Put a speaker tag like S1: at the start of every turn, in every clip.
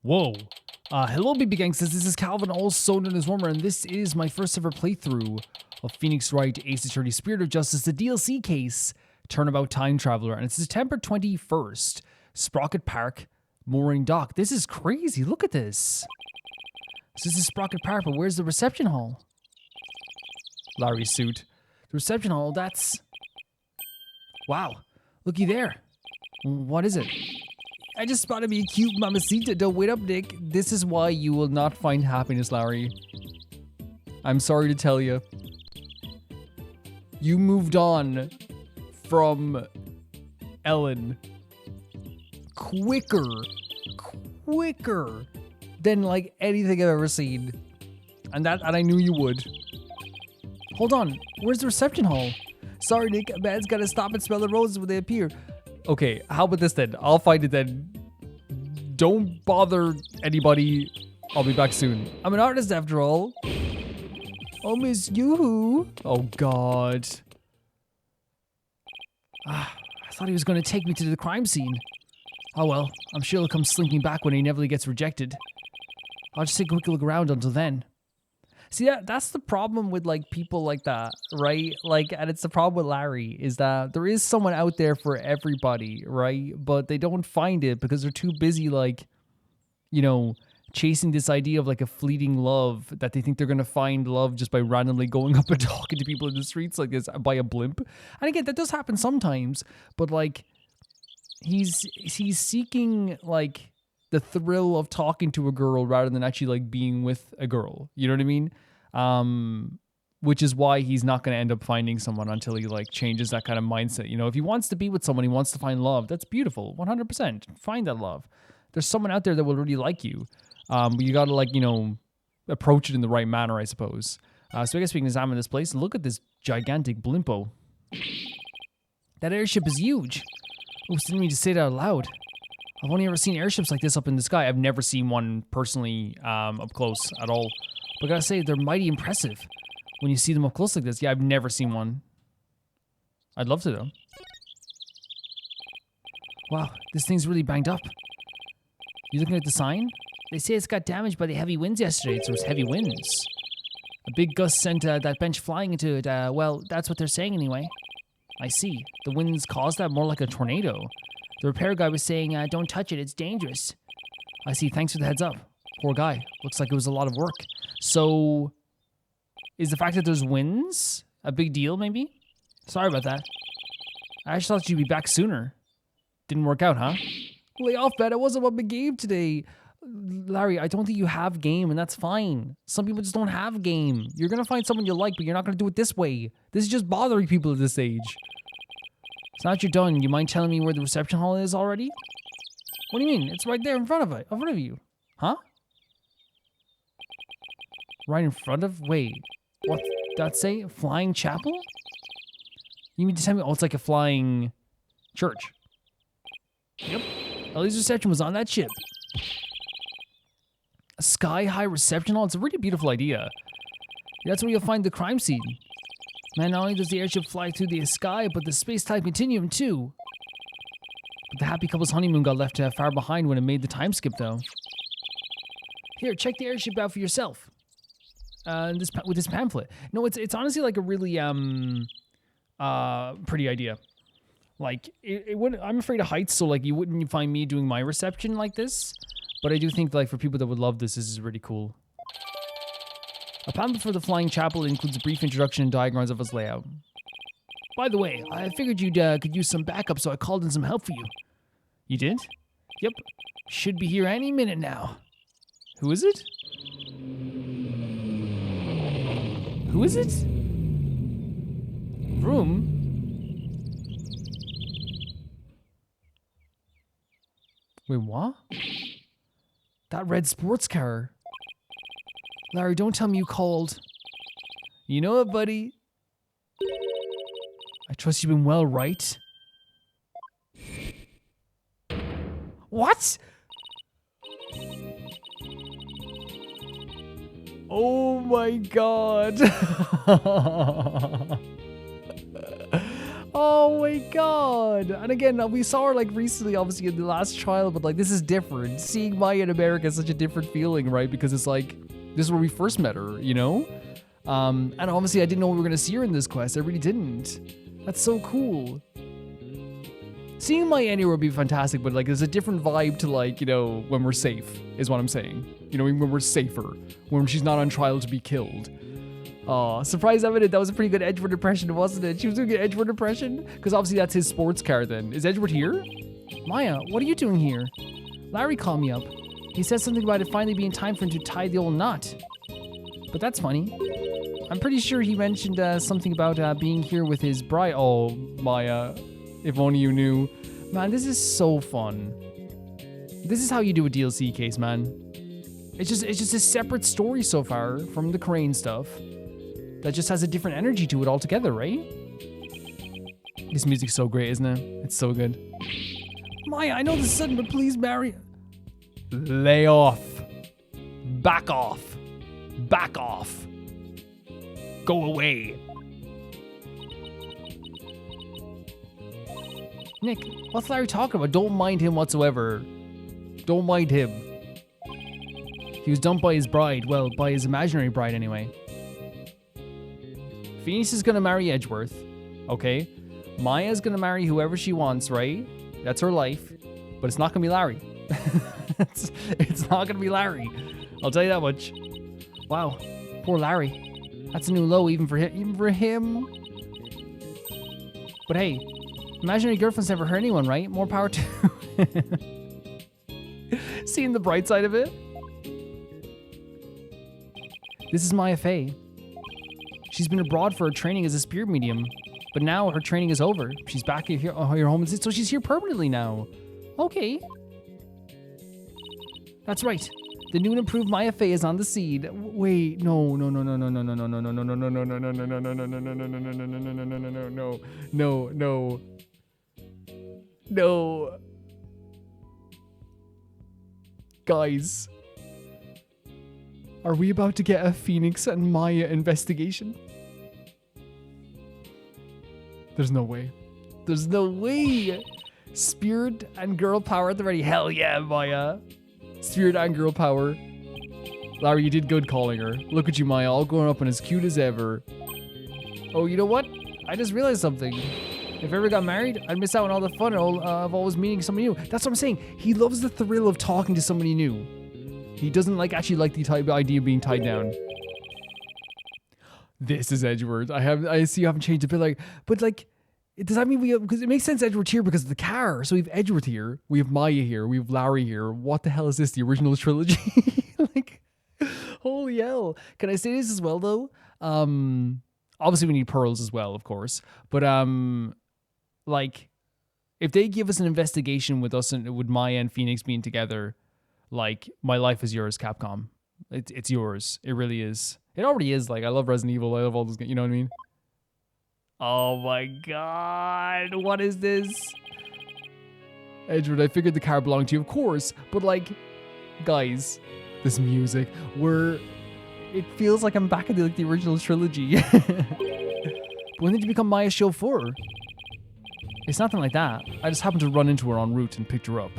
S1: Whoa. Hello, baby gangsters. This is Calvin, also known as Wormer, and this is my first ever playthrough of Phoenix Wright, Ace Attorney, Spirit of Justice, the DLC case, Turnabout Time Traveler, and it's September 21st. Sprocket Park, Mooring Dock. This is crazy. Look at this. This is Sprocket Park, but where's the reception hall? Larry's suit. The reception hall, that's... Wow. Looky there. What is it? I just spotted me a cute mamacita. Don't wait up, Nick. This is why you will not find happiness, Larry. I'm sorry to tell you. You moved on from Ellen quicker than like anything I've ever seen. And I knew you would. Hold on. Where's the reception hall? Sorry, Nick. A man's gotta stop and smell the roses when they appear. Okay, how about this then? I'll find it then. Don't bother anybody. I'll be back soon. I'm an artist after all. Oh, Miss Yoo-hoo. Oh, God. I thought he was going to take me to the crime scene. Oh, well. I'm sure he'll come slinking back when he inevitably gets rejected. I'll just take a quick look around until then. See, that's the problem with, like, people like that, right? Like, and it's the problem with Larry, is that there is someone out there for everybody, right? But they don't find it because they're too busy, like, you know, chasing this idea of, like, a fleeting love, that they think they're going to find love just by randomly going up and talking to people in the streets like this by a blimp. And again, that does happen sometimes, but, like, he's seeking, like, the thrill of talking to a girl rather than actually like being with a girl. You know what I mean? Which is why he's not going to end up finding someone until he like changes that kind of mindset. You know, if he wants to be with someone, he wants to find love. That's beautiful. 100%. Find that love. There's someone out there that will really like you. But you got to like, you know, approach it in the right manner, I suppose. So I guess we can examine this place. Look at this gigantic blimpo. That airship is huge. Oh, didn't mean to say that out loud. I've only ever seen airships like this up in the sky. I've never seen one personally up close at all. But I gotta say, they're mighty impressive when you see them up close like this. Yeah, I've never seen one. I'd love to, though. Wow, this thing's really banged up. You looking at the sign? They say it's got damaged by the heavy winds yesterday, so it's heavy winds. A big gust sent that bench flying into it. Well, that's what they're saying anyway. I see. The winds caused that, more like a tornado. The repair guy was saying, don't touch it, it's dangerous. I see, thanks for the heads up. Poor guy. Looks like it was a lot of work. So, is the fact that there's winds a big deal, maybe? Sorry about that. I actually thought you'd be back sooner. Didn't work out, huh? Lay off, man. I wasn't on the game today. Larry, I don't think you have game, and that's fine. Some people just don't have game. You're going to find someone you like, but you're not going to do it this way. This is just bothering people at this age. So now that you're done, you mind telling me where the reception hall is already? What do you mean? It's right there in front of you. Huh? Right in front of? Wait. What? That say? Flying chapel? You mean to tell me? Oh, it's like a flying church. Yep. Ellie's reception was on that ship. A sky-high reception hall? It's a really beautiful idea. That's where you'll find the crime scene. Man, not only does the airship fly through the sky, but the space-time continuum, too. But the happy couple's honeymoon got left far behind when it made the time skip, though. Here, check the airship out for yourself. With this pamphlet. No, it's honestly like a really, pretty idea. Like, it wouldn't, I'm afraid of heights, so, like, you wouldn't find me doing my reception like this. But I do think, like, for people that would love this, this is really cool. A pamphlet for the Flying Chapel includes a brief introduction and diagrams of its layout. By the way, I figured you could use some backup, so I called in some help for you. You did? Yep. Should be here any minute now. Who is it? Who is it? Room? Wait, what? That red sports car. Larry, don't tell me you called. You know it, buddy. I trust you've been well, right? What? Oh my god. Oh my god. And again, we saw her like recently, obviously in the last trial, but like this is different. Seeing Maya in America is such a different feeling, right? Because it's like, this is where we first met her, you know? And obviously I didn't know we were going to see her in this quest. I really didn't. That's so cool. Seeing Maya anywhere would be fantastic, but like there's a different vibe to like, you know, when we're safe, is what I'm saying. You know, when we're safer, when she's not on trial to be killed. Oh, surprise evident. That was a pretty good Edgeworth impression, wasn't it? She was doing an Edgeworth impression? Because obviously that's his sports car then. Is Edgeworth here? Maya, what are you doing here? Larry called me up. He said something about it finally being time for him to tie the old knot. But that's funny. I'm pretty sure he mentioned something about being here with his bride. Oh, Maya, if only you knew. Man, this is so fun. This is how you do a DLC case, man. It's just a separate story so far from the Crane stuff that just has a different energy to it altogether, right? This music's so great, isn't it? It's so good. Maya, I know this is sudden, but please marry. Lay off. Back off. Back off. Go away. Nick, what's Larry talking about? Don't mind him whatsoever. Don't mind him. He was dumped by his bride. Well, by his imaginary bride anyway. Phoenix is gonna marry Edgeworth. Okay. Maya's gonna marry whoever she wants, right? That's her life. But it's not gonna be Larry. it's not gonna be Larry. I'll tell you that much. Wow. Poor Larry. That's a new low even for him. But hey, imaginary girlfriend's never hurt anyone, right? More power to seeing the bright side of it. This is Maya Fey. She's been abroad for her training as a spirit medium, but now her training is over. She's back here, her home, so she's here permanently now. Okay. That's right. The new and improved Maya Fey is on the scene. Wait, no. Guys. Are we about to get a Phoenix and Maya investigation? There's no way. There's no way. Spirit and girl power at the ready. Hell yeah, Maya. Spirit and girl power. Larry, you did good calling her. Look at you, Maya, all grown up and as cute as ever. Oh, you know what? I just realized something. If I ever got married, I'd miss out on all the fun of always meeting somebody new. That's what I'm saying. He loves the thrill of talking to somebody new. He doesn't actually like the idea of being tied down. This is Edgeworth. I see you haven't changed a bit. But does that mean because it makes sense Edgeworth here because of the car. So we have Edgeworth here, we have Maya here, we have Larry here. What the hell is this? The original trilogy? Holy hell. Can I say this as well though? Obviously we need pearls as well, of course. But if they give us an investigation with us and with Maya and Phoenix being together, my life is yours, Capcom. It's yours. It really is. It already is. I love Resident Evil. I love all those games. You know what I mean? Oh my god. What is this? Edgeworth, I figured the car belonged to you, of course. But guys, this music, it feels like I'm back in the original trilogy. When did you become Maya's chauffeur? It's nothing like that. I just happened to run into her en route and picked her up.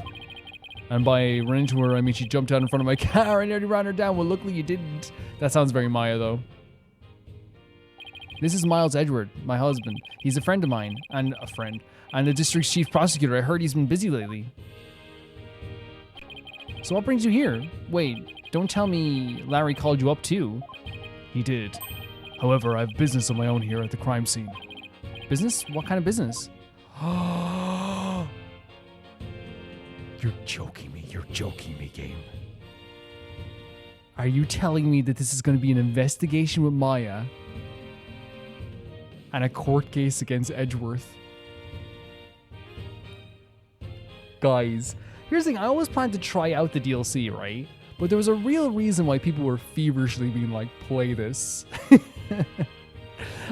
S1: And by run into her, I mean she jumped out in front of my car and nearly ran her down. Well, luckily you didn't. That sounds very Maya, though. This is Miles Edgeworth, my husband. He's a friend of mine, and the district's chief prosecutor. I heard he's been busy lately. So what brings you here? Wait, don't tell me Larry called you up too. He did. However, I have business of my own here at the crime scene. Business? What kind of business? You're joking me, game. Are you telling me that this is going to be an investigation with Maya and a court case against Edgeworth? Guys, here's the thing. I always planned to try out the DLC, right? But there was a real reason why people were feverishly being play this.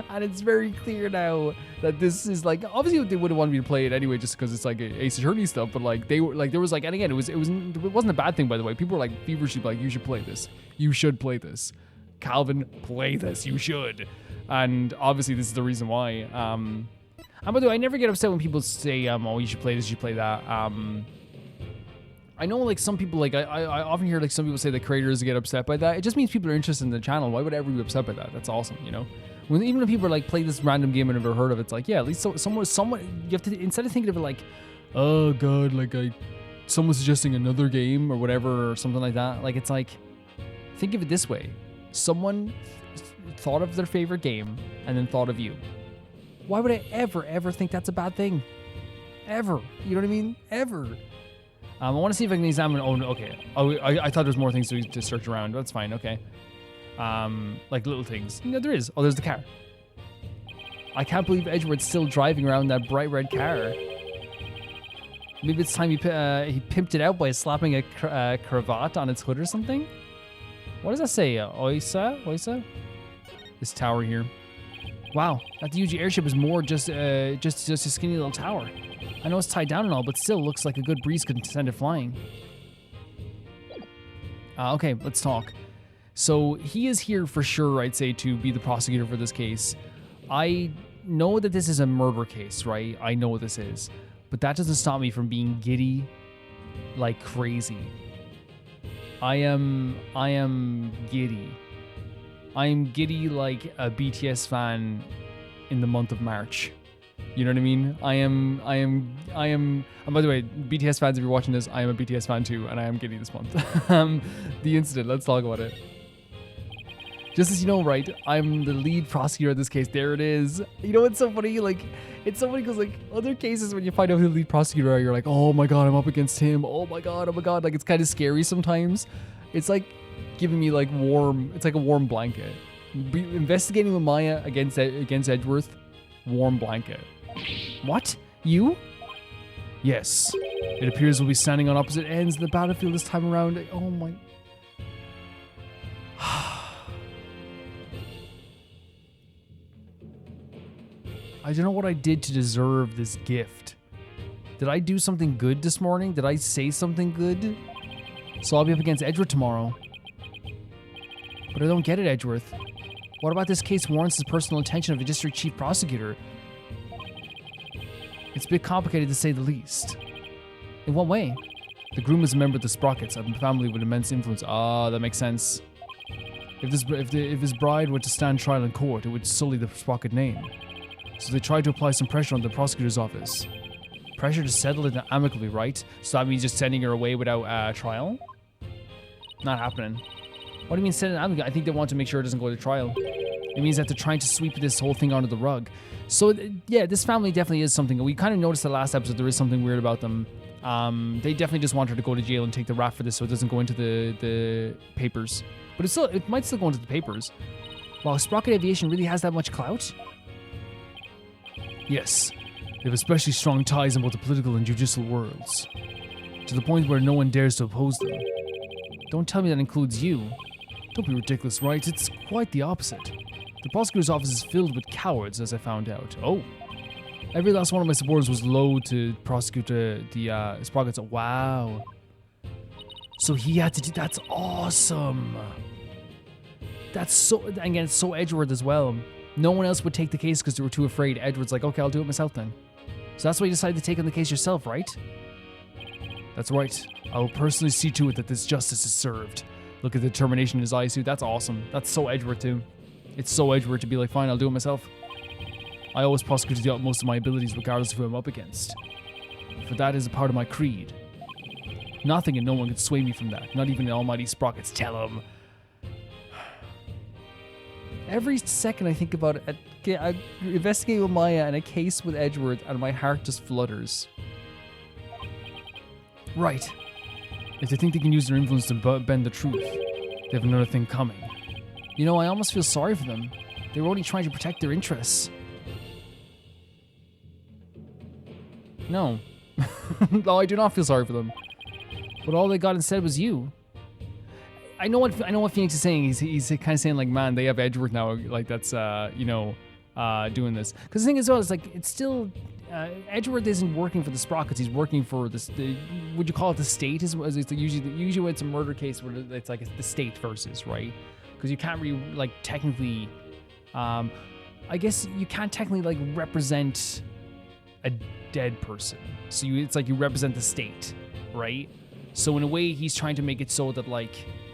S1: And it's very clear now that this is obviously they would have wanted me to play it anyway just because it's Ace Attorney stuff, but they were there was and again it wasn't a bad thing, by the way. People were feverishly you should play this. You should play this. Calvin, play this. You should. And obviously this is the reason why. And by the way, I never get upset when people say, oh, you should play this, you should play that. I know, like, some people, like, I often hear, like, some people say that creators get upset by that. It just means people are interested in the channel. Why would I ever be upset by that? That's awesome, you know? Even when people are like, play this random game I've never heard of, it's like, yeah, at least someone, you have to, instead of thinking of it like, oh, God, like, someone's suggesting another game or whatever or something like that. Like, it's like, think of it this way. Someone thought of their favorite game and then thought of you. Why would I ever think that's a bad thing? Ever. You know what I mean? Ever. I want to see if I can examine. Oh, okay. Oh, I thought there was more things to search around. That's fine. Okay. Like little things. No, there is. Oh, there's the car. I can't believe Edward's still driving around that bright red car. Maybe it's time he pimped it out by slapping a cravat on its hood or something. What does that say? Oisa? This tower here. Wow, that huge airship is more just a skinny little tower. I know it's tied down and all, but still looks like a good breeze could send it flying. Okay, let's talk. So he is here for sure, I'd say, to be the prosecutor for this case. I know that this is a murder case, right? I know what this is. But that doesn't stop me from being giddy like crazy. I am giddy. I'm giddy like a BTS fan in the month of March. You know what I mean? I am, and by the way, BTS fans, if you're watching this, I am a BTS fan too, and I am giddy this month. The incident, let's talk about it. Just as you know, right, I'm the lead prosecutor of this case. There it is. You know what's so funny? Like, it's so funny because, like, other cases when you find out who the lead prosecutor are, you're like, oh my God, I'm up against him. Oh my God. Like, it's kind of scary sometimes. It's like giving me, like, it's like a warm blanket. Investigating with Maya against Edgeworth, warm blanket. What? You? Yes. It appears we'll be standing on opposite ends of the battlefield this time around. Oh my... I don't know what I did to deserve this gift. Did I do something good this morning? Did I say something good? So I'll be up against Edgeworth tomorrow. But I don't get it, Edgeworth. What about this case warrants the personal attention of the district chief prosecutor? It's a bit complicated to say the least. In what way? The groom is a member of the Sprockets, a family with immense influence. Ah, that makes sense. If his bride were to stand trial in court, it would sully the Sprocket name. So they tried to apply some pressure on the prosecutor's office. Pressure to settle it amicably, right? So that means just sending her away without trial? Not happening. What do you mean send it amicably? I think they want to make sure it doesn't go to trial. It means that they're trying to sweep this whole thing under the rug. So yeah, this family definitely is something. We kind of noticed the last episode there is something weird about them. They definitely just want her to go to jail and take the rap for this so it doesn't go into the papers. But it might still go into the papers. Wow, Sprocket Aviation really has that much clout? Yes, they have especially strong ties in both the political and judicial worlds, to the point where no one dares to oppose them. Don't tell me that includes you. Don't be ridiculous, Wright. It's quite the opposite. The prosecutor's office is filled with cowards, as I found out. Oh. Every last one of my supporters was low to prosecute the Sprockets. Wow. So he had to do... That's awesome. That's so... Again, it's so Edgeworth as well. No one else would take the case because they were too afraid. Edward's like, okay, I'll do it myself then. So that's why you decided to take on the case yourself, right? That's right. I will personally see to it that this justice is served. Look at the determination in his eyes, too. That's awesome. That's so Edgeworth, too. It's so Edgeworth to be like, fine, I'll do it myself. I always prosecute to the utmost of my abilities regardless of who I'm up against. For that is a part of my creed. Nothing and no one can sway me from that. Not even the almighty Sprockets. Tell him. Every second I think about it, I investigate with Maya and a case with Edgeworth and my heart just flutters. Right. If they think they can use their influence to bend the truth, they have another thing coming. You know, I almost feel sorry for them. They were only trying to protect their interests. No. No, I do not feel sorry for them. But all they got instead was you. I know what Phoenix is saying. He's kind of saying like, man, they have Edgeworth now. Like that's doing this. Because the thing is, well, it's like it's still Edgeworth isn't working for the Sprockets. He's working for this. Would you call it the state? Is it's usually when it's a murder case where it's like the state versus, right? Because you can't really like technically. I guess you can't technically like represent a dead person. So it's like you represent the state, right? So in a way, he's trying to make it so that like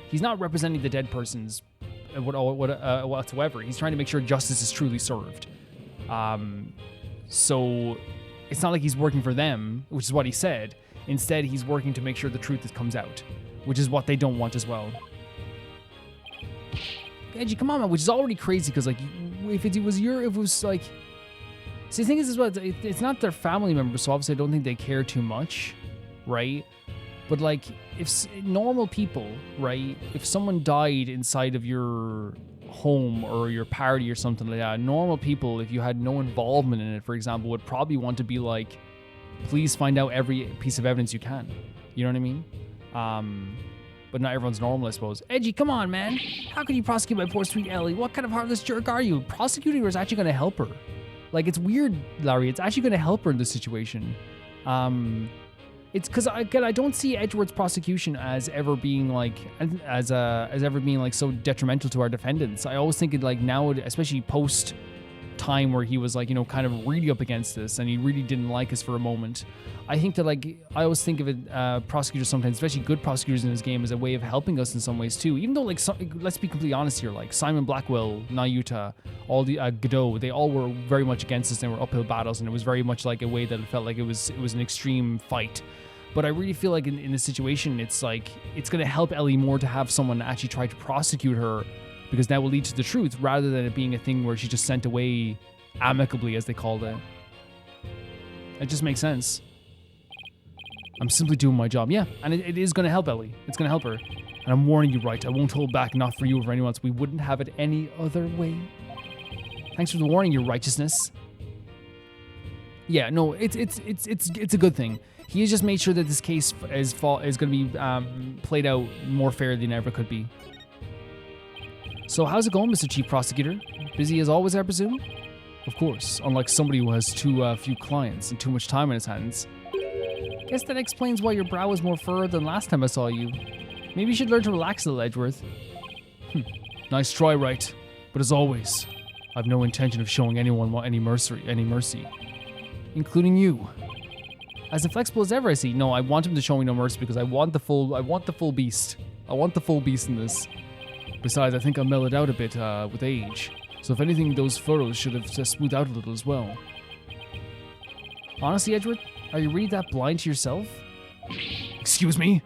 S1: he's not representing the dead persons whatsoever. He's trying to make sure justice is truly served. So it's not like he's working for them, which is what he said. Instead, he's working to make sure the truth comes out, which is what they don't want as well. Edgy, come on, man, which is already crazy because like if it was like, see, the thing is as well, it's not their family members, so obviously I don't think they care too much, right? But like if normal people, right, if someone died inside of your home or your party or something like that, normal people, if you had no involvement in it, for example, would probably want to be like, please find out every piece of evidence you can. You know what I mean? But not everyone's normal, I suppose. Edgy, come on, man. How can you prosecute my poor sweet Ellie? What kind of heartless jerk are you? Prosecuting her is actually going to help her. Like, it's weird, Larry. It's actually going to help her in this situation. It's because I don't see Edgeworth's prosecution as ever being like so detrimental to our defendants. I always think it like now, especially post time where he was like, you know, kind of really up against this and he really didn't like us for a moment. I think that like I always think of it, prosecutors sometimes, especially good prosecutors in this game, as a way of helping us in some ways too. Even though like let's be completely honest here, like Simon Blackwell, Nayuta, all the Godot, they all were very much against us. They were uphill battles, and it was very much like a way that it felt like it was an extreme fight. But I really feel like in this situation, it's like it's going to help Ellie more to have someone actually try to prosecute her, because that will lead to the truth rather than it being a thing where she just sent away amicably, as they called it. It just makes sense. I'm simply doing my job. Yeah, and it is going to help Ellie. It's going to help her. And I'm warning you, Wright, I won't hold back, not for you or for anyone else. We wouldn't have it any other way. Thanks for the warning, your righteousness. Yeah, no, it's a good thing. He has just made sure that this case is going to be played out more fair than it ever could be. So how's it going, Mr. Chief Prosecutor? Busy as always, I presume? Of course, unlike somebody who has too few clients and too much time on his hands. Guess that explains why your brow is more furrowed than last time I saw you. Maybe you should learn to relax a little, Edgeworth. Nice try, Wright. But as always, I've no intention of showing anyone any mercy. Including you. As inflexible as ever, I see. No, I want him to show me no mercy because I want the full beast. I want the full beast in this. Besides, I think I'm mellowed out a bit with age. So if anything, those furrows should have just smoothed out a little as well. Honestly, Edgeworth, are you really that blind to yourself? Excuse me?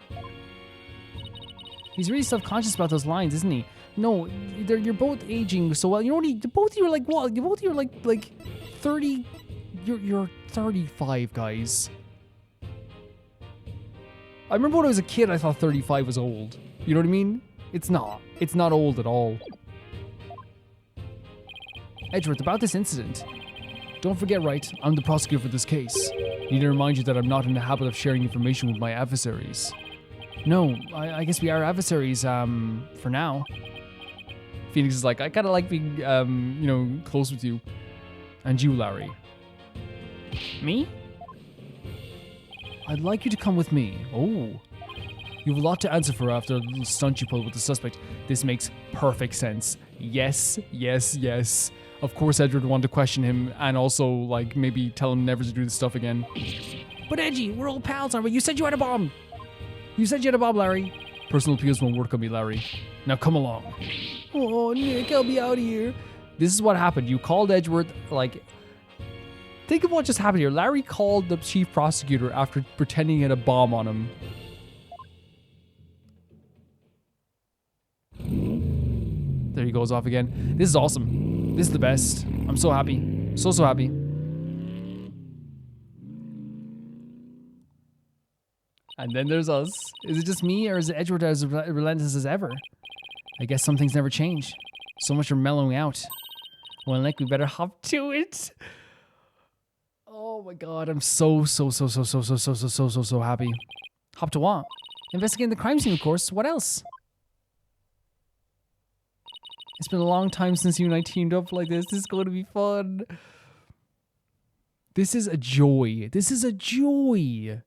S1: He's really self-conscious about those lines, isn't he? No, you're both aging so well. You know what? Both of you are like what? Both of you are like 30. You're 35, guys. I remember when I was a kid, I thought 35 was old. You know what I mean? It's not. It's not old at all. Edgeworth, about this incident. Don't forget, Wright, I'm the prosecutor for this case. Need to remind you that I'm not in the habit of sharing information with my adversaries. No, I guess we are adversaries, for now. Phoenix is like, I kind of like being, close with you. And you, Larry. Me? I'd like you to come with me. Oh. You have a lot to answer for after a little stunt you pulled with the suspect. This makes perfect sense. Yes, yes, yes. Of course Edward wanted to question him and also, like, maybe tell him never to do this stuff again. But Edgy, we're old pals, aren't we? You said you had a bomb. You said you had a bomb, Larry. Personal appeals won't work on me, Larry. Now come along. Oh, Nick, I'll be out of here. This is what happened. You called Edgeworth, like... Think of what just happened here. Larry called the chief prosecutor after pretending he had a bomb on him. There he goes off again. This is awesome. This is the best. I'm so happy. So happy. And then there's us. Is it just me, or is it Edgeworth as relentless as ever? I guess some things never change. So much for mellowing out. Well, Nick, we better hop to it. Oh my god, I'm so happy. Hop to what? Investigating the crime scene, of course. What else? It's been a long time since you and I teamed up like this. This is going to be fun. This is a joy. This is a joy.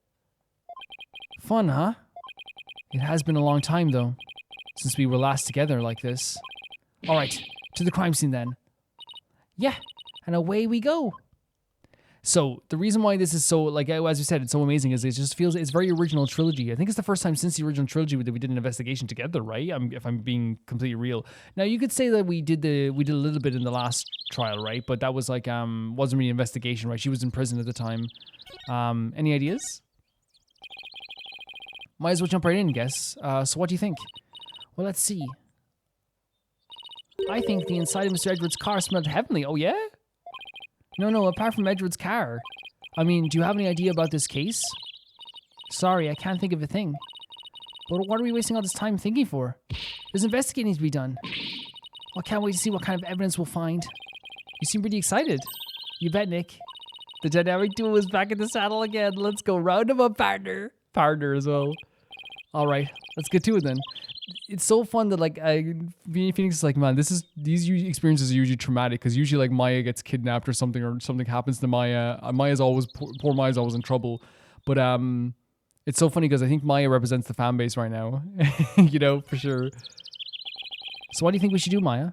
S1: Fun, huh? It has been a long time, though, since we were last together like this. All right, to the crime scene then. Yeah, and away we go. So the reason why this is so, like, as you said, it's so amazing is it just feels it's very original trilogy. I think it's the first time since the original trilogy that we did an investigation together, right? If I'm being completely real. Now you could say that we did a little bit in the last trial, right? But that was like wasn't really an investigation, right? She was in prison at the time. Any ideas? Might as well jump right in, I guess. So what do you think? Well, let's see. I think the inside of Mr. Edward's car smelled heavenly. Oh yeah? No, apart from Edward's car. I mean, do you have any idea about this case? Sorry, I can't think of a thing. But what are we wasting all this time thinking for? There's investigating to be done. I can't wait to see what kind of evidence we'll find. You seem pretty excited. You bet, Nick. The dynamic duo is back in the saddle again. Let's go round him up, partner. Partner as well. All right, let's get to it then. It's so fun that like Phoenix is like, man, these experiences are usually traumatic because usually like Maya gets kidnapped or something happens to Maya. Maya's always poor Maya's always in trouble, but it's so funny because I think Maya represents the fan base right now, you know, for sure. So what do you think we should do, Maya?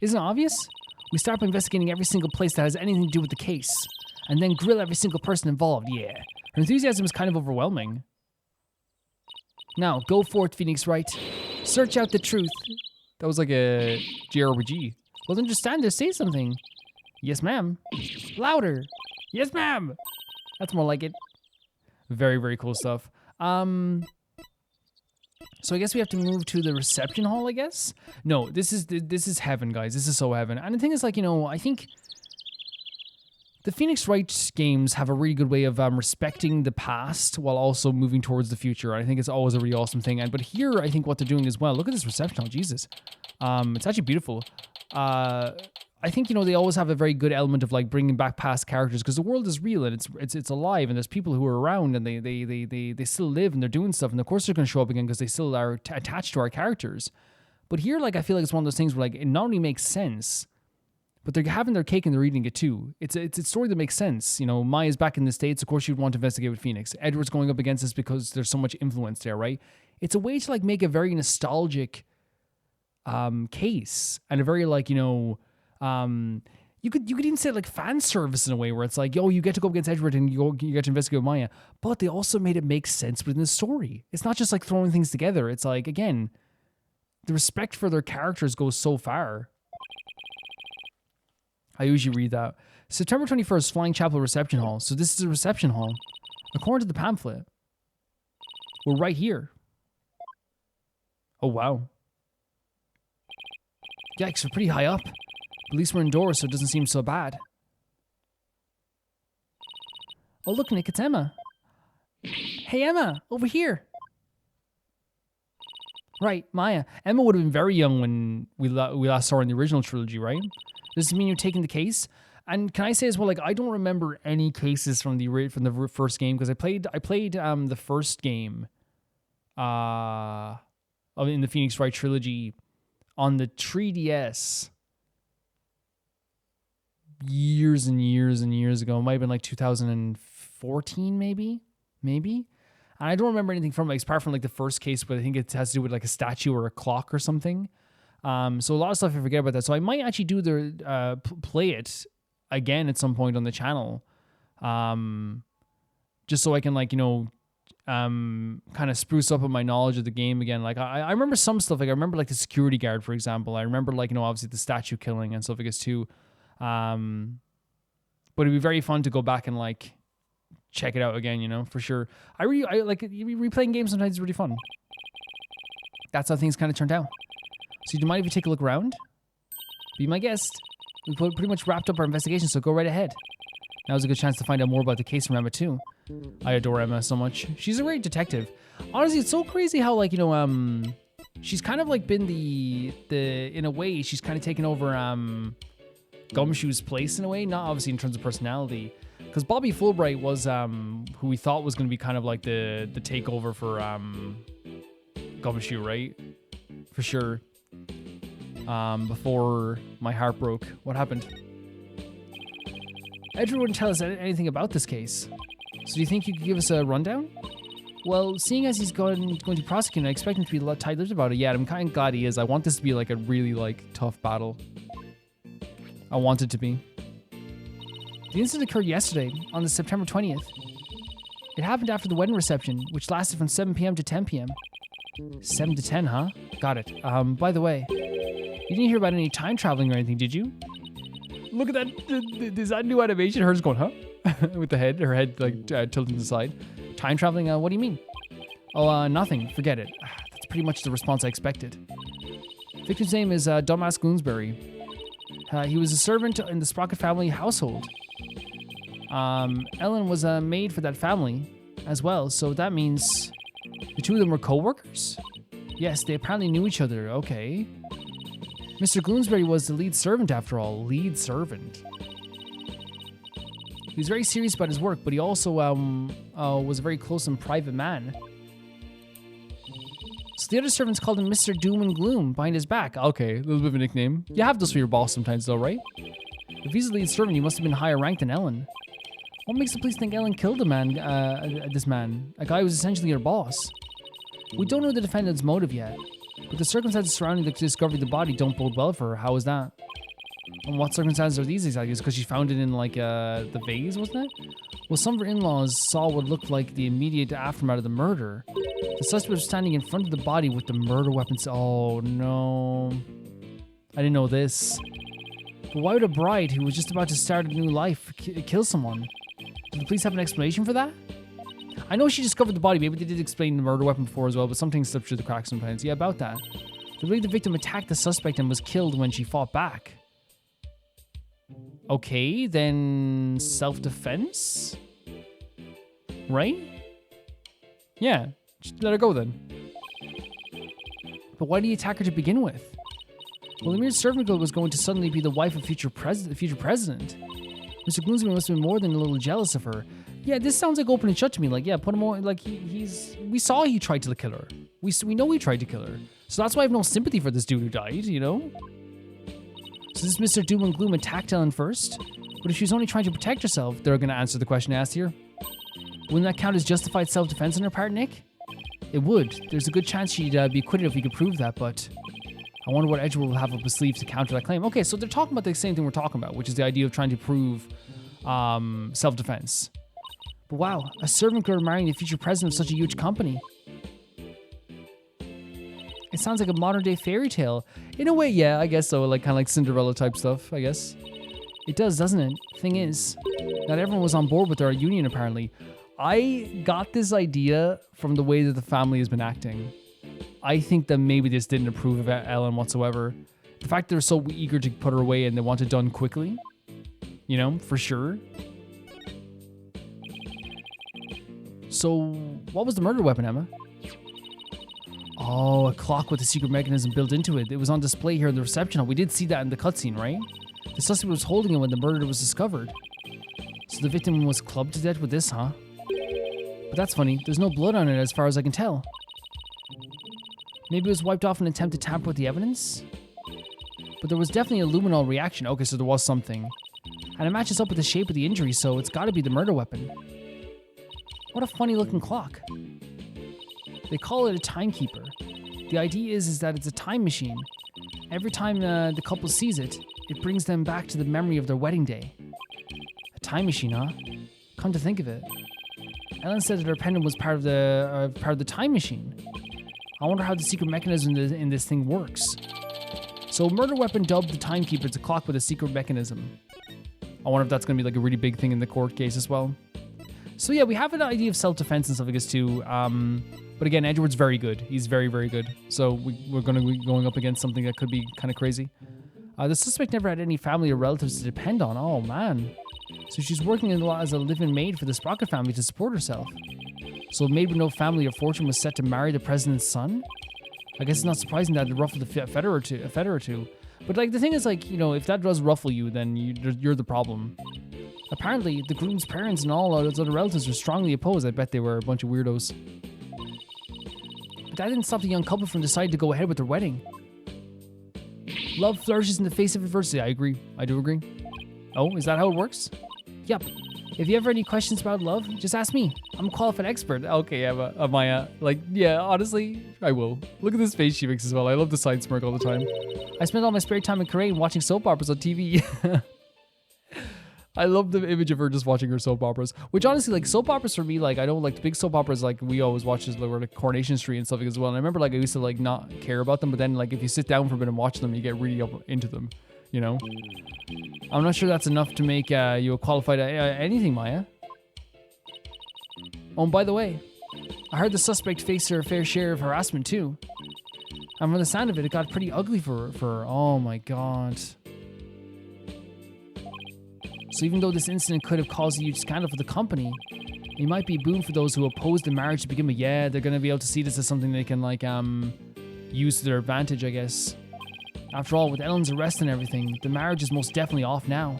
S1: Isn't it obvious? We start by investigating every single place that has anything to do with the case, and then grill every single person involved. Yeah, her enthusiasm is kind of overwhelming. Now, go forth, Phoenix Wright. Search out the truth. That was like a JRPG. Well, then just stand there, say something. Yes, ma'am. Louder. Yes, ma'am. That's more like it. Very, very cool stuff. So I guess we have to move to the reception hall, I guess? No, this is heaven, guys. This is so heaven. And the thing is, like, you know, I think the Phoenix Wright games have a really good way of respecting the past while also moving towards the future. I think it's always a really awesome thing. But here, I think what they're doing as well. Look at this reception hall, Jesus. It's actually beautiful. I think, you know, they always have a very good element of like bringing back past characters because the world is real and it's alive and there's people who are around and they still live and they're doing stuff and of course they're going to show up again because they still are attached to our characters. But here, like, I feel like it's one of those things where like it not only makes sense, but they're having their cake and they're eating it too. It's a story that makes sense. You know, Maya's back in the States. Of course, you'd want to investigate with Phoenix. Edward's going up against us because there's so much influence there, right? It's a way to like make a very nostalgic case and a very like, you know, you could even say like fan service in a way where it's like, yo, you get to go against Edward and you get to investigate with Maya. But they also made it make sense within the story. It's not just like throwing things together. It's like, again, the respect for their characters goes so far. I usually read that. September 21st, Flying Chapel Reception Hall. So this is a reception hall. According to the pamphlet, we're right here. Oh, wow. Yikes, we're pretty high up. At least we're indoors, so it doesn't seem so bad. Oh, look, Nick, it's Emma. Hey, Emma, over here. Right, Maya. Emma would have been very young when we last saw her in the original trilogy, right? Does this mean you're taking the case? And can I say as well, like, I don't remember any cases from the first game because I played the first game in the Phoenix Wright trilogy on the 3DS years and years and years ago. It might have been like 2014, maybe. And I don't remember anything from it, apart from like the first case, but I think it has to do with like a statue or a clock or something. So a lot of stuff I forget about that. So I might actually do play it again at some point on the channel, just so I can like, you know, kind of spruce up on my knowledge of the game again. Like I remember some stuff. Like I remember like the security guard, for example. I remember like, you know, obviously the statue killing and stuff like this too. But it'd be very fun to go back and like check it out again, you know, for sure. I like replaying games sometimes is really fun. That's how things kind of turned out. So do you mind if you take a look around? Be my guest. We pretty much wrapped up our investigation, so go right ahead. Now's a good chance to find out more about the case from Emma too. I adore Emma so much. She's a great detective. Honestly, it's so crazy how like, you know, she's kind of like been the in a way she's kind of taken over Gumshoe's place in a way, not obviously in terms of personality. Because Bobby Fulbright was who we thought was going to be kind of like the takeover for Gumshoe, right? For sure. Before my heart broke. What happened? Edward wouldn't tell us anything about this case. So do you think you could give us a rundown? Well, seeing as he's going to prosecute, I expect him to be tight-lipped about it. Yeah, I'm kind of glad he is. I want this to be like a really like tough battle. I want it to be. The incident occurred yesterday, on the September 20th. It happened after the wedding reception, which lasted from 7 p.m. to 10 p.m. 7 to 10, huh? Got it. By the way, you didn't hear about any time traveling or anything, did you? Look at that. Is that new animation? Her just going, huh? With the head, her head like tilted to the side. Time traveling, what do you mean? Oh, nothing. Forget it. That's pretty much the response I expected. Victim's name is Dumbass Gloomsbury. He was a servant in the Sprocket family household. Ellen was a maid for that family as well, so that means the two of them were co-workers? Yes, they apparently knew each other. Okay. Mr. Gloomsbury was the lead servant after all. Lead servant. He was very serious about his work, but he also was a very close and private man. So the other servants called him Mr. Doom and Gloom behind his back. Okay, a little bit of a nickname. You have those for your boss sometimes though, right? If he's the lead servant, he must have been higher ranked than Ellen. What makes the police think Ellen killed this man? A guy who was essentially her boss. We don't know the defendant's motive yet, but the circumstances surrounding the discovery of the body don't bode well for her. How is that? And what circumstances are these exactly? Is because she found it in like the vase, wasn't it? Well, some of her in-laws saw what looked like the immediate aftermath of the murder. The suspect was standing in front of the body with the murder weapons. Oh no. I didn't know this. But why would a bride who was just about to start a new life kill someone? Did the police have an explanation for that? I know she discovered the body. Maybe they did explain the murder weapon before as well, but something slipped through the cracks sometimes. Yeah, about that. They believe the victim attacked the suspect and was killed when she fought back. Okay, then self-defense? Right? Yeah, just let her go then. But why did he attack her to begin with? Well, the mere servant girl was going to suddenly be the wife of future president. Mr. Gloomsbury must have been more than a little jealous of her. Yeah, this sounds like open and shut to me. Like, yeah, put him on. Like, we saw he tried to kill her. We know he tried to kill her. So that's why I have no sympathy for this dude who died, you know? So this Mr. Doom and Gloom attacked Ellen first? But if she was only trying to protect herself, they're going to answer the question asked here. Wouldn't that count as justified self-defense on her part, Nick? It would. There's a good chance she'd be acquitted if we could prove that, but I wonder what Edgeworth will have up his sleeve to counter that claim. Okay, so they're talking about the same thing we're talking about, which is the idea of trying to prove self-defense. But wow, a servant girl marrying the future president of such a huge company. It sounds like a modern-day fairy tale. In a way, yeah, I guess so. Like kind of like Cinderella type stuff, I guess. It does, doesn't it? Thing is, not everyone was on board with our union, apparently. I got this idea from the way that the family has been acting. I think that maybe this didn't approve of Ellen whatsoever. The fact they're so eager to put her away and they want it done quickly, you know, for sure. So, what was the murder weapon, Emma? Oh, a clock with a secret mechanism built into it. It was on display here in the reception hall. We did see that in the cutscene, right? The suspect was holding it when the murder was discovered. So the victim was clubbed to death with this, huh? But that's funny. There's no blood on it as far as I can tell. Maybe it was wiped off in an attempt to tamper with the evidence? But there was definitely a luminol reaction. Okay, so there was something. And it matches up with the shape of the injury, so it's gotta be the murder weapon. What a funny looking clock. They call it a timekeeper. The idea is that it's a time machine. Every time the couple sees it, it brings them back to the memory of their wedding day. A time machine, huh? Come to think of it. Ellen said that her pendant was part of the time machine. I wonder how the secret mechanism in this thing works. So murder weapon dubbed the timekeeper. It's a clock with a secret mechanism. I wonder if that's going to be like a really big thing in the court case as well. So yeah, we have an idea of self-defense and stuff, I guess, too. But again, Edgeworth's very good. He's very, very good. So we're going to be going up against something that could be kind of crazy. The suspect never had any family or relatives to depend on. Oh, man. So she's working as a live-in maid for the Sprocket family to support herself. So a maid with no family or fortune was set to marry the president's son? I guess it's not surprising that it ruffled a feather or two. But like the thing is, like, you know, if that does ruffle you, then you're the problem. Apparently, the groom's parents and all those other relatives were strongly opposed. I bet they were a bunch of weirdos. But that didn't stop the young couple from deciding to go ahead with their wedding. Love flourishes in the face of adversity. I agree. I do agree. Oh, is that how it works? Yep. If you ever have any questions about love, just ask me. I'm a qualified expert. Okay, Amaya. Like, yeah, honestly, I will. Look at this face she makes as well. I love the side smirk all the time. I spend all my spare time in Korea watching soap operas on TV. I love the image of her just watching her soap operas, which honestly, like soap operas for me, like I don't like the big soap operas like we always watch as like Coronation Street and stuff as well. And I remember like I used to like not care about them, but then like if you sit down for a bit and watch them, you get really up into them, you know? I'm not sure that's enough to make you a qualified anything, Maya. Oh, and by the way, I heard the suspect faced her fair share of harassment too. And from the sound of it, it got pretty ugly for her. Oh my god. So even though this incident could have caused a huge scandal for the company, it might be a boon for those who oppose the marriage to begin with. Yeah, they're going to be able to see this as something they can like use to their advantage, I guess. After all, with Ellen's arrest and everything, the marriage is most definitely off now.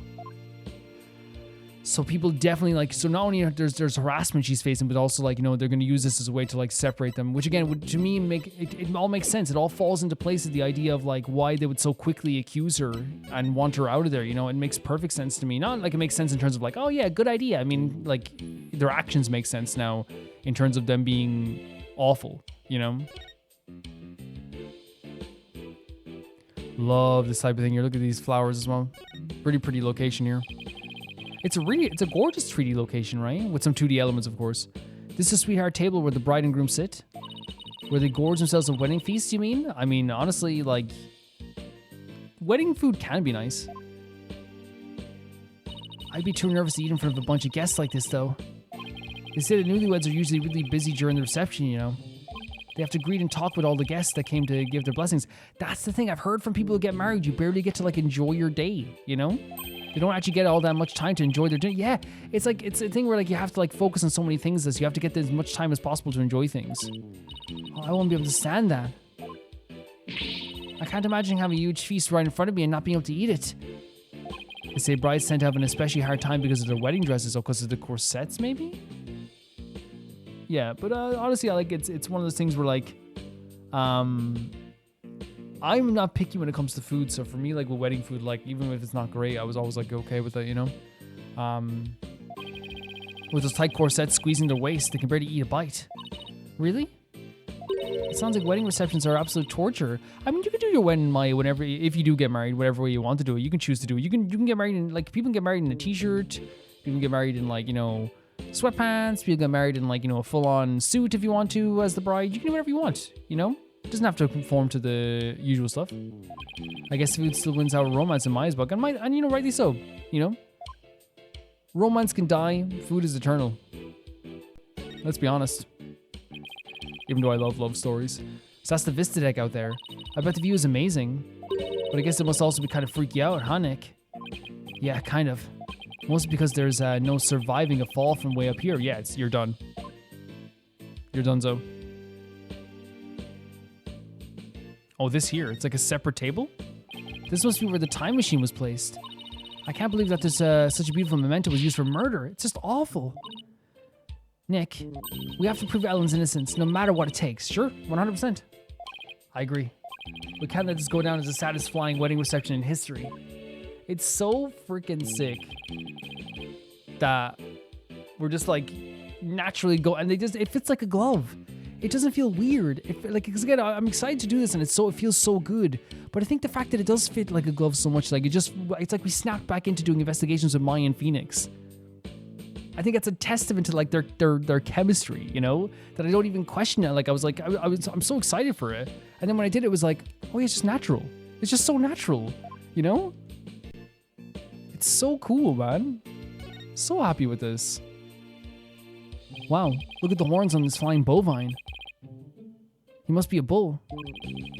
S1: So people definitely like, so not only there's harassment she's facing, but also like, you know, they're going to use this as a way to like separate them, which again, would to me make it all makes sense. It all falls into place of the idea of like why they would so quickly accuse her and want her out of there. You know, it makes perfect sense to me. Not like it makes sense in terms of like, oh yeah, good idea. I mean, like their actions make sense now in terms of them being awful, you know? Love this type of thing here. Look at these flowers as well. Pretty location here. It's a gorgeous 3D location, right? With some 2D elements, of course. This is a sweetheart table where the bride and groom sit. Where they gorge themselves at wedding feasts, you mean? I mean, honestly, like, wedding food can be nice. I'd be too nervous to eat in front of a bunch of guests like this, though. They say the newlyweds are usually really busy during the reception, you know? They have to greet and talk with all the guests that came to give their blessings. That's the thing I've heard from people who get married. You barely get to, like, enjoy your day, you know? You don't actually get all that much time to enjoy their dinner. Yeah, it's like it's a thing where like you have to like focus on so many things. That you have to get as much time as possible to enjoy things. Oh, I won't be able to stand that. I can't imagine having a huge feast right in front of me and not being able to eat it. They say brides tend to have an especially hard time because of their wedding dresses or because of the corsets, maybe. Yeah, but honestly, I like it's one of those things where like, I'm not picky when it comes to food, so for me, like with wedding food, like even if it's not great, I was always like okay with it, you know. With those tight corsets squeezing their waist, they can barely eat a bite. Really? It sounds like wedding receptions are absolute torture. I mean, you can do your wedding whenever, if you do get married, whatever way you want to do it. You can choose to do it. You can get married in like people can get married in a t-shirt. People can get married in like, you know, sweatpants. People get married in like, you know, a full-on suit if you want to as the bride. You can do whatever you want, you know. It doesn't have to conform to the usual stuff. I guess food still wins out romance in my book, and you know, rightly so. You know, romance can die, food is eternal. Let's be honest. Even though I love love stories, so that's the Vista deck out there. I bet the view is amazing, but I guess it must also be kind of freaky out, huh, Nick? Yeah, kind of. Mostly because there's no surviving a fall from way up here. Yeah, you're done. You're donezo. Oh, this here. It's like a separate table? This must be where the time machine was placed. I can't believe that this such a beautiful memento was used for murder. It's just awful. Nick, we have to prove Ellen's innocence, no matter what it takes. Sure, 100%. I agree. We can't let this go down as the saddest flying wedding reception in history. It's so freaking sick that we're just like naturally go, and it fits like a glove. It doesn't feel weird. Because again, I'm excited to do this, and it feels so good. But I think the fact that it does fit like a glove so much, like it's like we snapped back into doing investigations with Maya and Phoenix. I think that's a testament to like their chemistry, you know, that I don't even question it. Like I'm so excited for it, and then when I did it was like, oh, yeah, it's just natural. It's just so natural, you know. It's so cool, man. So happy with this. Wow, look at the horns on this flying bovine. He must be a bull.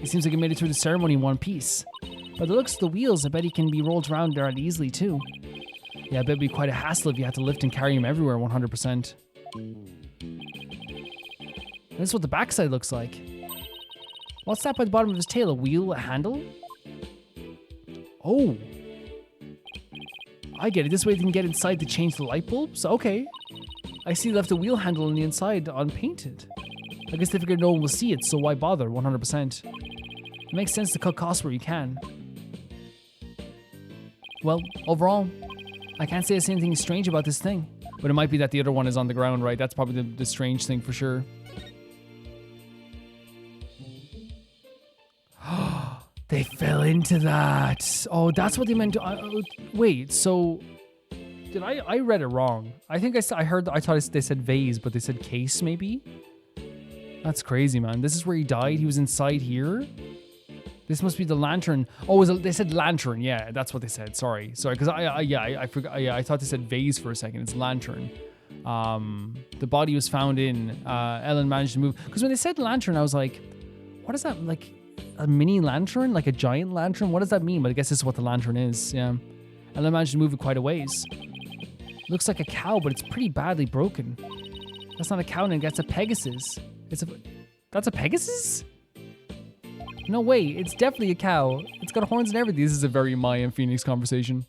S1: It seems like he made it through the ceremony in one piece. By the looks of the wheels, I bet he can be rolled around there easily too. Yeah, I bet it'd be quite a hassle if you had to lift and carry him everywhere 100%. And this is what the backside looks like. What's that by the bottom of his tail? A wheel, a handle? Oh. I get it. This way they can get inside to change the light bulbs? Okay. I see they left a wheel handle on the inside unpainted. I guess they figured no one will see it, so why bother? 100%. It makes sense to cut costs where you can. Well, overall, I can't say I see anything strange about this thing. But it might be that the other one is on the ground, right? That's probably the strange thing for sure. They fell into that. Oh, that's what they meant to... wait, so... Did I read it wrong? I think I thought they said vase, but they said case maybe. That's crazy, man. This is where he died. He was inside here. This must be the lantern. Oh, they said lantern. Yeah, that's what they said. Sorry, because I forgot. Yeah, I thought they said vase for a second. It's lantern. The body was found in. Ellen managed to move. Because when they said lantern, I was like, what is that? Like a mini lantern? Like a giant lantern? What does that mean? But I guess this is what the lantern is. Yeah. Ellen managed to move it quite a ways. Looks like a cow, but it's pretty badly broken. That's not a cow, Nick. That's a Pegasus. That's a Pegasus? No way, it's definitely a cow. It's got horns and everything. This is a very Maya and Phoenix conversation.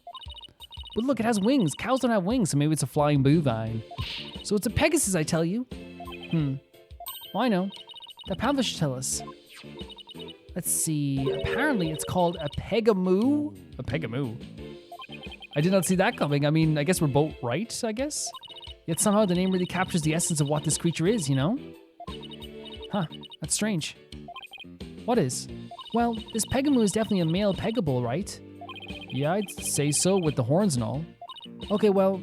S1: But look, it has wings. Cows don't have wings, so maybe it's a flying bovine. So it's a Pegasus, I tell you. Well, I know. The pamphlet should tell us. Let's see. Apparently, it's called a Pegamoo. A Pegamoo? I did not see that coming. I mean, I guess we're both right, I guess? Yet somehow the name really captures the essence of what this creature is, you know? Huh, that's strange. What is? Well, this Pegamoo is definitely a male Pegable, right? Yeah, I'd say so, with the horns and all. Okay, well...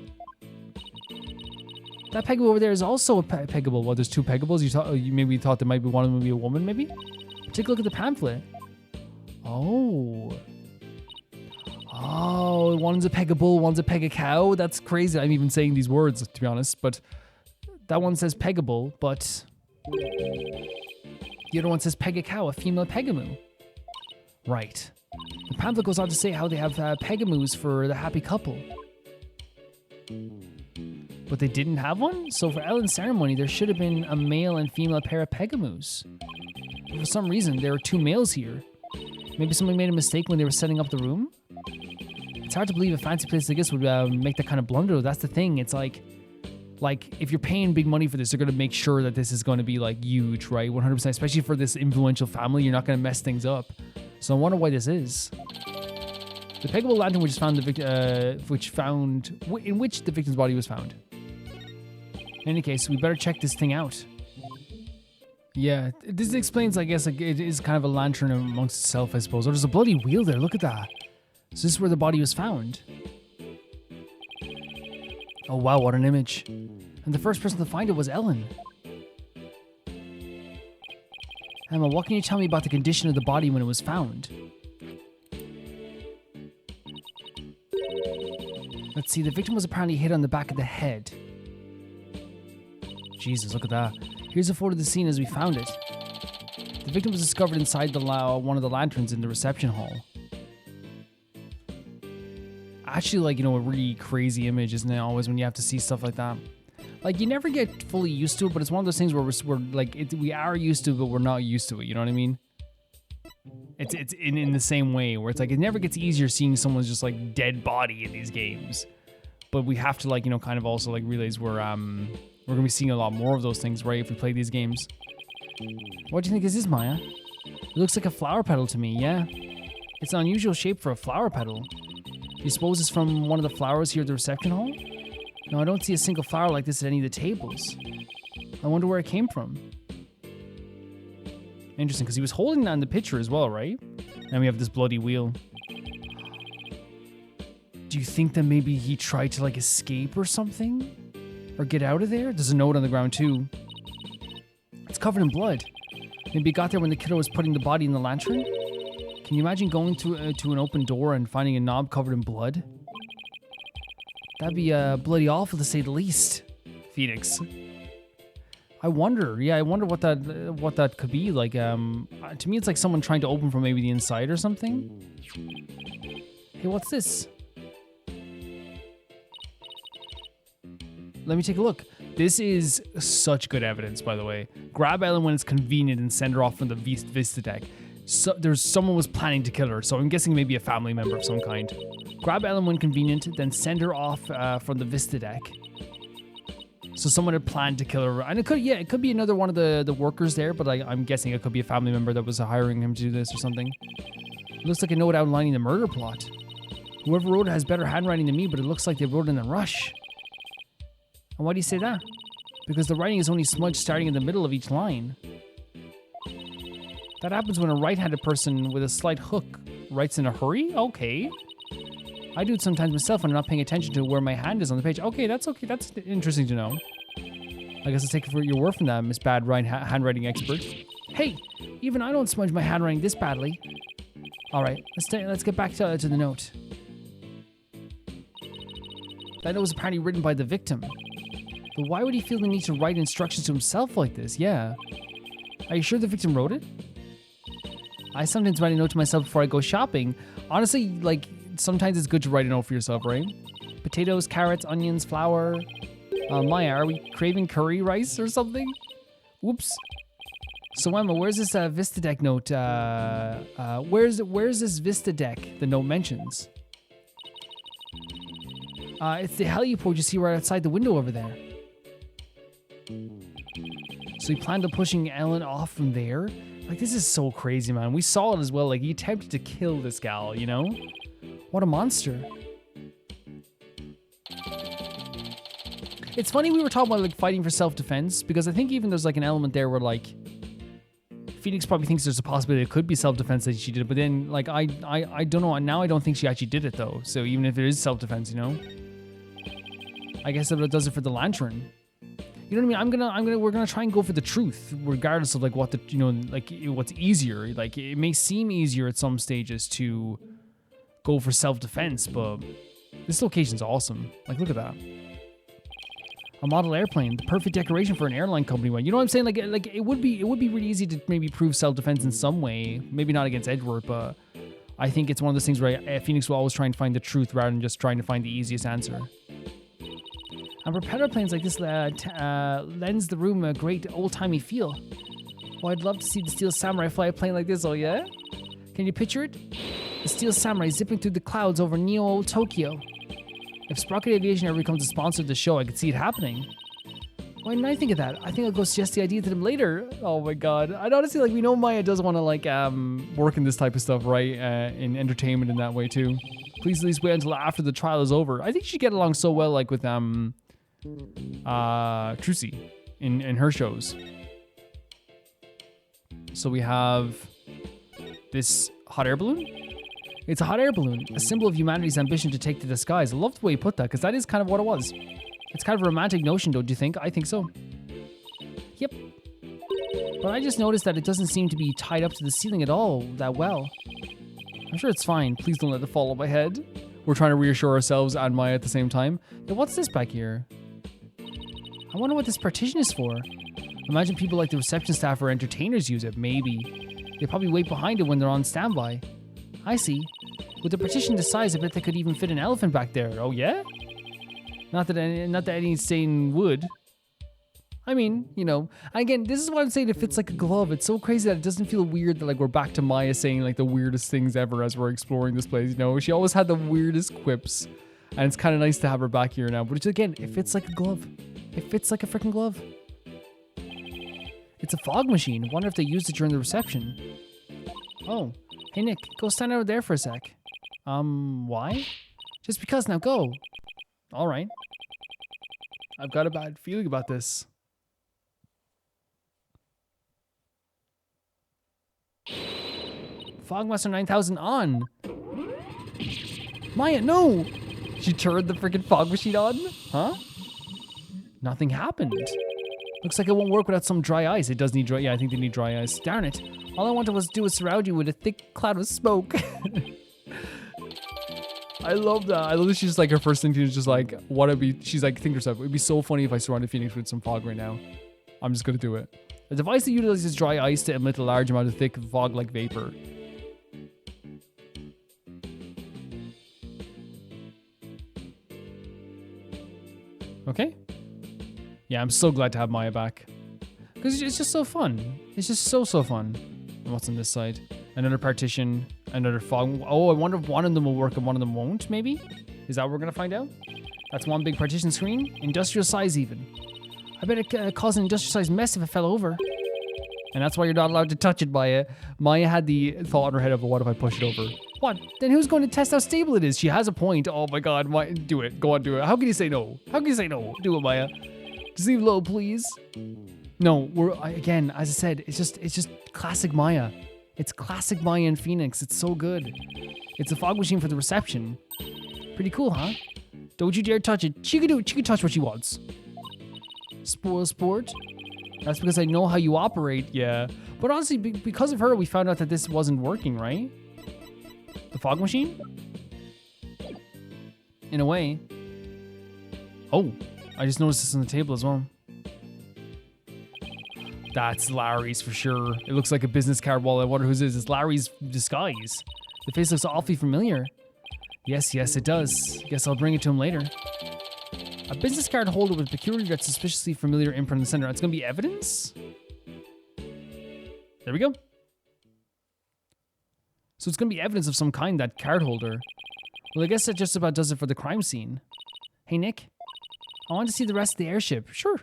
S1: that Pegable over there is also a Pegable. Well, there's two Pegables. You maybe thought there might be one of them would be a woman, maybe? Take a look at the pamphlet. Oh, one's a Pegable, one's a Pegacow. That's crazy. I'm even saying these words, to be honest. But that one says Pegable, but... the other one says Pegacow, a female Pegamoo. Right. The pamphlet goes on to say how they have Pegamoos for the happy couple. But they didn't have one? So for Ellen's ceremony, there should have been a male and female pair of Pegamoos. But for some reason, there are two males here. Maybe someone made a mistake when they were setting up the room? It's hard to believe a fancy place like this would make that kind of blunder. That's the thing. It's like if you're paying big money for this, they're going to make sure that this is going to be like huge, right? 100%, especially for this influential family. You're not going to mess things up. So I wonder why this is. The Pegable lantern, which found in which the victim's body was found. In any case, we better check this thing out. Yeah, this explains, I guess, like, it is kind of a lantern amongst itself, I suppose. Oh, there's a bloody wheel there. Look at that. So this is where the body was found. Oh, wow, what an image. And the first person to find it was Ellen. Emma, what can you tell me about the condition of the body when it was found? Let's see, the victim was apparently hit on the back of the head. Jesus, look at that. Here's a photo of the scene as we found it. The victim was discovered inside one of the lanterns in the reception hall. Actually, like, a really crazy image, isn't it? Always when you have to see stuff like that. Like, you never get fully used to it, but it's one of those things where we're like, we are used to it, but we're not used to it. You know what I mean? It's in the same way where it's like, it never gets easier seeing someone's just like dead body in these games. But we have to, like, kind of also like realize we're gonna be seeing a lot more of those things, right? If we play these games. What do you think is this, Maya? It looks like a flower petal to me, yeah? It's an unusual shape for a flower petal. Do you suppose it's from one of the flowers here at the reception hall? No, I don't see a single flower like this at any of the tables. I wonder where it came from. Interesting, because he was holding that in the picture as well, right? And we have this bloody wheel. Do you think that maybe he tried to, like, escape or something? Or get out of there? There's a note on the ground, too. It's covered in blood. Maybe it got there when the killer was putting the body in the lantern? Can you imagine going to an open door and finding a knob covered in blood? That'd be bloody awful, to say the least. Phoenix. I wonder what that could be. Like, to me, it's like someone trying to open from maybe the inside or something. Hey, what's this? Let me take a look. This is such good evidence, by the way. Grab Ellen when it's convenient and send her off from the Vista deck. So there's someone was planning to kill her, so I'm guessing maybe a family member of some kind. Grab Ellen when convenient, then send her off from the Vista deck. So someone had planned to kill her, and it could be another one of the workers there, but I'm guessing it could be a family member that was hiring him to do this or something. It looks like a note outlining the murder plot. Whoever wrote it has better handwriting than me, but it looks like they wrote it in a rush. And why do you say that? Because the writing is only smudged starting in the middle of each line. That happens when a right-handed person with a slight hook writes in a hurry? Okay. I do it sometimes myself when I'm not paying attention to where my hand is on the page. Okay, that's okay. That's interesting to know. I guess I'll take your word from that, Miss Bad handwriting expert. Hey, even I don't smudge my handwriting this badly. All right, let's get back to the note. That note was apparently written by the victim. But why would he feel the need to write instructions to himself like this? Yeah. Are you sure the victim wrote it? I sometimes write a note to myself before I go shopping. Honestly, like, sometimes it's good to write a note for yourself, right? Potatoes, carrots, onions, flour. Maya, are we craving curry rice or something? Whoops. So Emma, where's this Vista Deck note? Where's this Vista Deck the note mentions? It's the heliport you see right outside the window over there. So he planned on pushing Ellen off from there? Like, this is so crazy, man. We saw it as well. Like, he attempted to kill this gal, you know? What a monster. It's funny we were talking about, like, fighting for self-defense, because I think even there's, like, an element there where, like, Phoenix probably thinks there's a possibility it could be self-defense that she did, but then, like, I don't know. Now I don't think she actually did it, though. So even if it is self-defense, you know? I guess that does it for the lantern. You know what I mean? We're gonna try and go for the truth, regardless of like what the, you know, like what's easier. Like it may seem easier at some stages to go for self-defense, but this location's awesome. Like, look at that. A model airplane, the perfect decoration for an airline company. You know what I'm saying? Like it would be really easy to maybe prove self-defense in some way. Maybe not against Edward, but I think it's one of those things where Phoenix will always try and find the truth rather than just trying to find the easiest answer. And propeller planes like this lends the room a great old-timey feel. Oh, I'd love to see the Steel Samurai fly a plane like this, oh yeah? Can you picture it? The Steel Samurai zipping through the clouds over Neo Tokyo. If Sprocket Aviation ever becomes a sponsor of the show, I could see it happening. Why didn't I think of that? I think I'll go suggest the idea to them later. Oh my god. I'd honestly, like, we know Maya does want to, like, work in this type of stuff, right? In entertainment in that way, too. Please at least wait until after the trial is over. I think she'd get along so well, like, with, Trucy in her shows. So we have this hot air balloon. It's a hot air balloon, a symbol of humanity's ambition to take to the skies. I love the way you put that, because that is kind of what it was. It's kind of a romantic notion, don't you think? I think so. Yep. But I just noticed that it doesn't seem to be tied up to the ceiling at all that well. I'm sure it's fine. Please don't let it fall on my head. We're trying to reassure ourselves and Maya at the same time. Yeah, what's this back here? I wonder what this partition is for. Imagine people like the reception staff or entertainers use it. Maybe. They probably wait behind it when they're on standby. I see. With the partition this size, I bet they could even fit an elephant back there. Oh yeah? Not that any sane would. I mean, you know. Again, this is what I'm saying. It fits like a glove. It's so crazy that it doesn't feel weird that, like, we're back to Maya saying, like, the weirdest things ever as we're exploring this place. You know, she always had the weirdest quips. And it's kind of nice to have her back here now. But again, it fits like a glove. It fits like a freaking glove. It's a fog machine. Wonder if they used it during the reception. Oh. Hey, Nick. Go stand over there for a sec. Why? Just because. Now go. All right. I've got a bad feeling about this. Fogmaster 9000 on. Maya, no! She turned the freaking fog machine on? Huh? Nothing happened. Looks like it won't work without some dry ice. It does need dry. Yeah, I think they need dry ice. Darn it. All I wanted was to do was surround you with a thick cloud of smoke. I love that. I love that she's like, her first thing is just like, what it'd be. She's like, think to herself, it'd be so funny if I surrounded Phoenix with some fog right now. I'm just gonna do it. A device that utilizes dry ice to emit a large amount of thick fog-like vapor. Okay. Yeah, I'm so glad to have Maya back. Because it's just so fun. It's just so fun. And what's on this side? Another partition, another fog. Oh, I wonder if one of them will work and one of them won't, maybe? Is that what we're going to find out? That's one big partition screen. Industrial size even. I bet it caused an industrial size mess if it fell over. And that's why you're not allowed to touch it, Maya. Maya had the thought in her head of, what if I push it over? What? Then who's going to test how stable it is? She has a point. Oh my god, Maya, do it. Go on, do it. How can you say no? How can you say no? Do it, Maya. Just leave low, please. No, again, as I said, it's just classic Maya. It's classic Maya and Phoenix. It's so good. It's a fog machine for the reception. Pretty cool, huh? Don't you dare touch it. She can do it. She can touch what she wants. Spoil sport? That's because I know how you operate. Yeah. But honestly, because of her, we found out that this wasn't working, right? The fog machine? In a way. Oh, I just noticed this on the table as well. That's Larry's for sure. It looks like a business card wall. I wonder whose it is. It's Larry's disguise. The face looks awfully familiar. Yes, it does. Guess I'll bring it to him later. A business card holder with peculiar yet suspiciously familiar imprint in the center. That's going to be evidence? There we go. So it's going to be evidence of some kind, that card holder. Well, I guess that just about does it for the crime scene. Hey, Nick. I want to see the rest of the airship. Sure.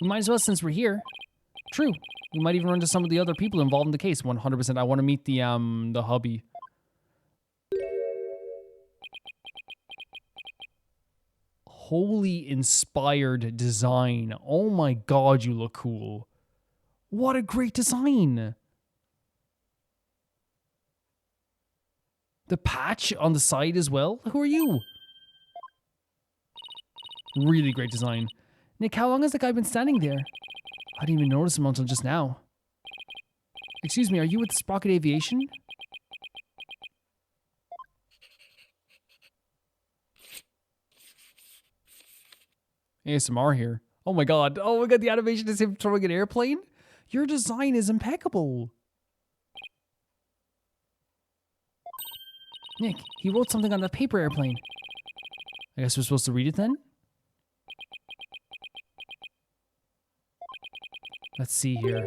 S1: We might as well since we're here. True. We might even run into some of the other people involved in the case. 100%. I want to meet the hubby. Wholly inspired design. Oh my god, you look cool. What a great design. The patch on the side as well. Who are you? Really great design. Nick, how long has the guy been standing there? I didn't even notice him until just now. Excuse me, are you with Sprocket Aviation? ASMR here. Oh my god. Oh my god, the animation is him throwing an airplane? Your design is impeccable. Nick, he wrote something on the paper airplane. I guess we're supposed to read it then? Let's see here.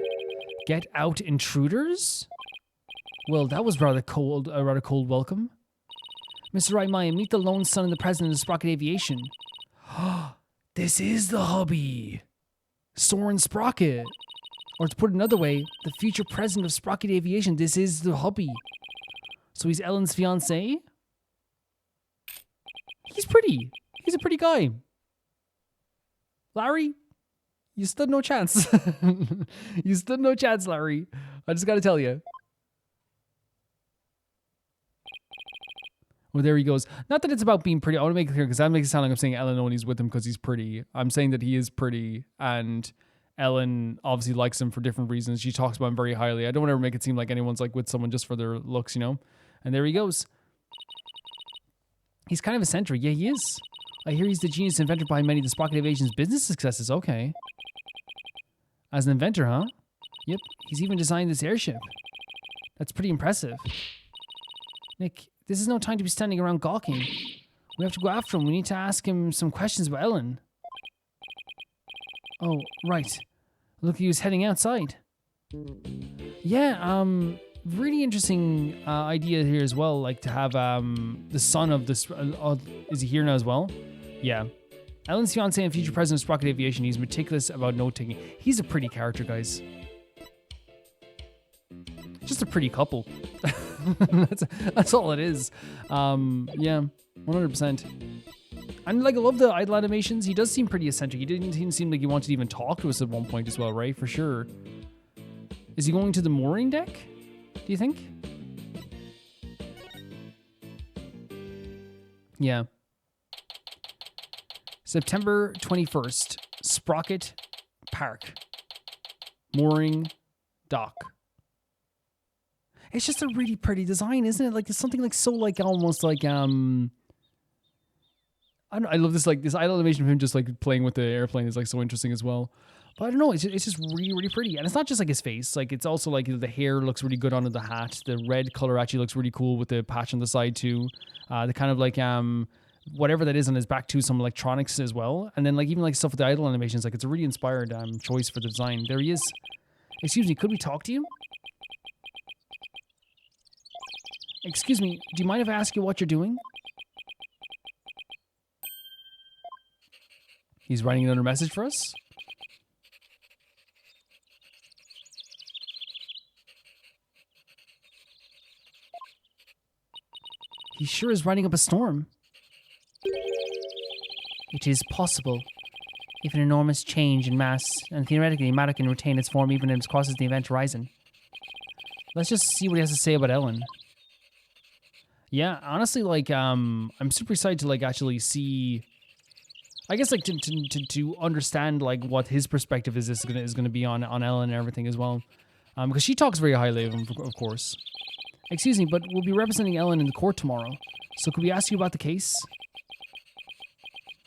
S1: Get out, intruders? Well, that was rather cold welcome. Mr. Wright, meet the lone son of the president of Sprocket Aviation. This is the hubby. Soren Sprocket. Or to put it another way, the future president of Sprocket Aviation. This is the hubby. So he's Ellen's fiancé? He's pretty. He's a pretty guy. Larry, you stood no chance. You stood no chance, Larry. I just gotta tell you. Well, there he goes. Not that it's about being pretty. I want to make it clear because that makes it sound like I'm saying Ellen only is with him because he's pretty. I'm saying that he is pretty, and Ellen obviously likes him for different reasons. She talks about him very highly. I don't want to ever make it seem like anyone's like with someone just for their looks, you know? And there he goes. He's kind of eccentric. Yeah, he is. I hear he's the genius inventor behind many of the Sprocket Aviation's business successes. Okay. As an inventor, huh? Yep. He's even designed this airship. That's pretty impressive. Nick, this is no time to be standing around gawking. We have to go after him. We need to ask him some questions about Ellen. Oh, right. Look, he was heading outside. Yeah, really interesting idea here as well. Like to have the son of this. Is he here now as well? Yeah. Ellen's fiance and future president of Sprocket Aviation. He's meticulous about note taking. He's a pretty character, guys. Just a pretty couple. that's all it is. Yeah, 100%. And like I love the idle animations. He does seem pretty eccentric. He didn't seem like he wanted to even talk to us at one point as well, right? For sure. Is he going to the mooring deck? Do you think? Yeah. September 21st. Sprocket Park. Mooring dock. It's just a really pretty design, isn't it? Like it's something like so like almost like I love this like this idle animation of him just like playing with the airplane is like so interesting as well. But I don't know, it's just really, really pretty. And it's not just like his face, like it's also like the hair looks really good under the hat. The red color actually looks really cool with the patch on the side too. The kind of like whatever that is on his back too, some electronics as well. And then like even like stuff with the idle animations, like it's a really inspired choice for the design. There he is. Excuse me, could we talk to you? Excuse me, do you mind if I ask you what you're doing? He's writing another message for us. He sure is writing up a storm. It is possible. If an enormous change in mass, and theoretically matter can retain its form even if it crosses the event horizon. Let's just see what he has to say about Ellen. Yeah, honestly, like, I'm super excited to, like, actually see, I guess, like, to understand, like, what his perspective is gonna be on Ellen and everything as well. Because she talks very highly of him, of course. Excuse me, but we'll be representing Ellen in the court tomorrow. So could we ask you about the case?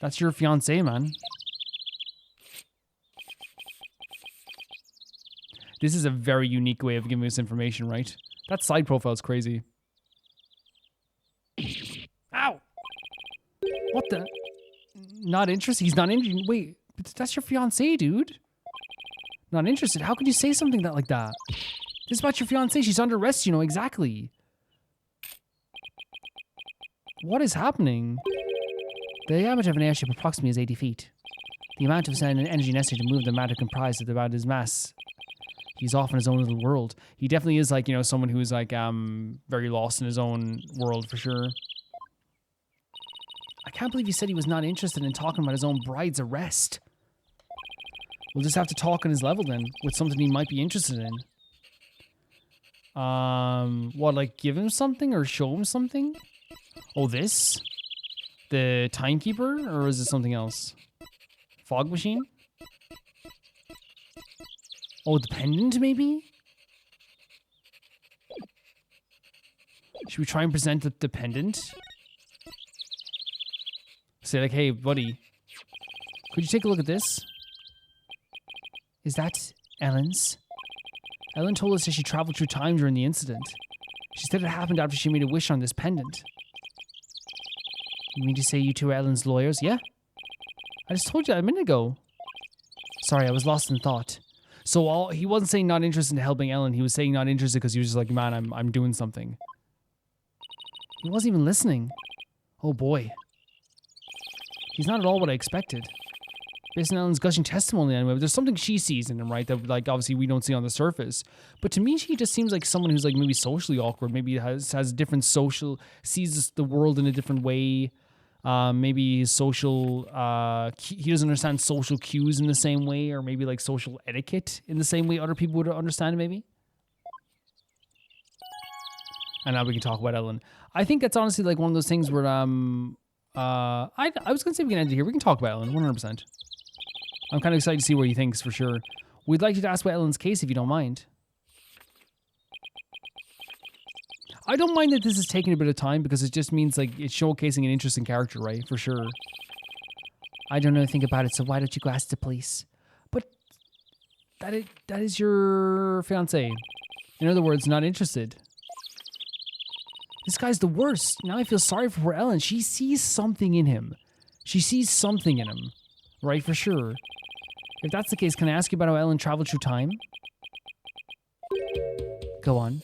S1: That's your fiancé, man. This is a very unique way of giving us information, right? That side profile is crazy. Ow! What the? Not interested? He's not interested? Wait, but that's your fiancé, dude. Not interested? How could you say something like that? This is about your fiancé. She's under arrest, you know, exactly. What is happening? The diameter of an airship approximately is 80 feet. The amount of sound and energy necessary to move the matter comprised of about his mass. He's off in his own little world. He definitely is, like, you know, someone who is, like, very lost in his own world for sure. I can't believe he said he was not interested in talking about his own bride's arrest. We'll just have to talk on his level then, with something he might be interested in. What, like, give him something or show him something? Oh, this? The timekeeper? Or is it something else? Fog machine? Oh, the pendant, maybe? Should we try and present the pendant? Say, like, hey, buddy, could you take a look at this? Is that Ellen's? Ellen told us that she traveled through time during the incident. She said it happened after she made a wish on this pendant. You mean to say you two are Ellen's lawyers? Yeah? I just told you that a minute ago. Sorry, I was lost in thought. So he wasn't saying not interested in helping Ellen. He was saying not interested because he was just like, man, I'm doing something. He wasn't even listening. Oh boy. He's not at all what I expected. Based on Ellen's gushing testimony anyway, but there's something she sees in him, right? That, like, obviously we don't see on the surface. But to me, she just seems like someone who's, like, maybe socially awkward. Maybe has different social, sees the world in a different way. Maybe social, he doesn't understand social cues in the same way, or maybe, like, social etiquette in the same way other people would understand it, maybe. And now we can talk about Ellen. I think that's honestly, like, one of those things where, I was going to say we can end it here. We can talk about Ellen, 100%. I'm kind of excited to see what he thinks, for sure. We'd like you to ask about Ellen's case, if you don't mind. I don't mind that this is taking a bit of time, because it just means, like, it's showcasing an interesting character, right? For sure. I don't know anything about it, so why don't you go ask the police? But that is your fiancé. In other words, not interested. This guy's the worst. Now I feel sorry for poor Ellen. She sees something in him. She sees something in him. Right, for sure. If that's the case, can I ask you about how Ellen traveled through time? Go on.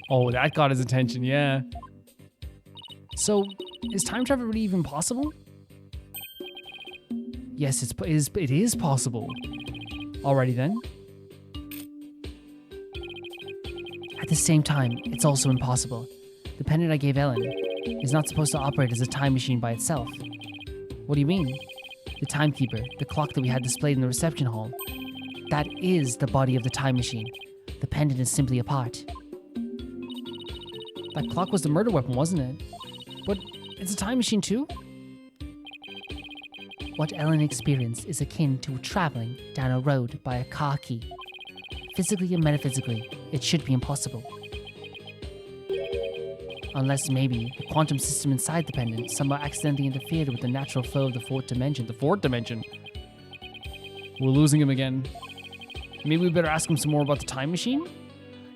S1: Oh, that got his attention, yeah. So, is time travel really even possible? Yes, it is possible. Alrighty then. At the same time, it's also impossible. The pendant I gave Ellen is not supposed to operate as a time machine by itself. What do you mean? The timekeeper, the clock that we had displayed in the reception hall, that is the body of the time machine. The pendant is simply a part. That clock was the murder weapon, wasn't it? But it's a time machine too? What Ellen experienced is akin to traveling down a road by a car key. Physically and metaphysically, it should be impossible. Unless maybe the quantum system inside the pendant somehow accidentally interfered with the natural flow of the fourth dimension. The fourth dimension? We're losing him again. Maybe we better ask him some more about the time machine?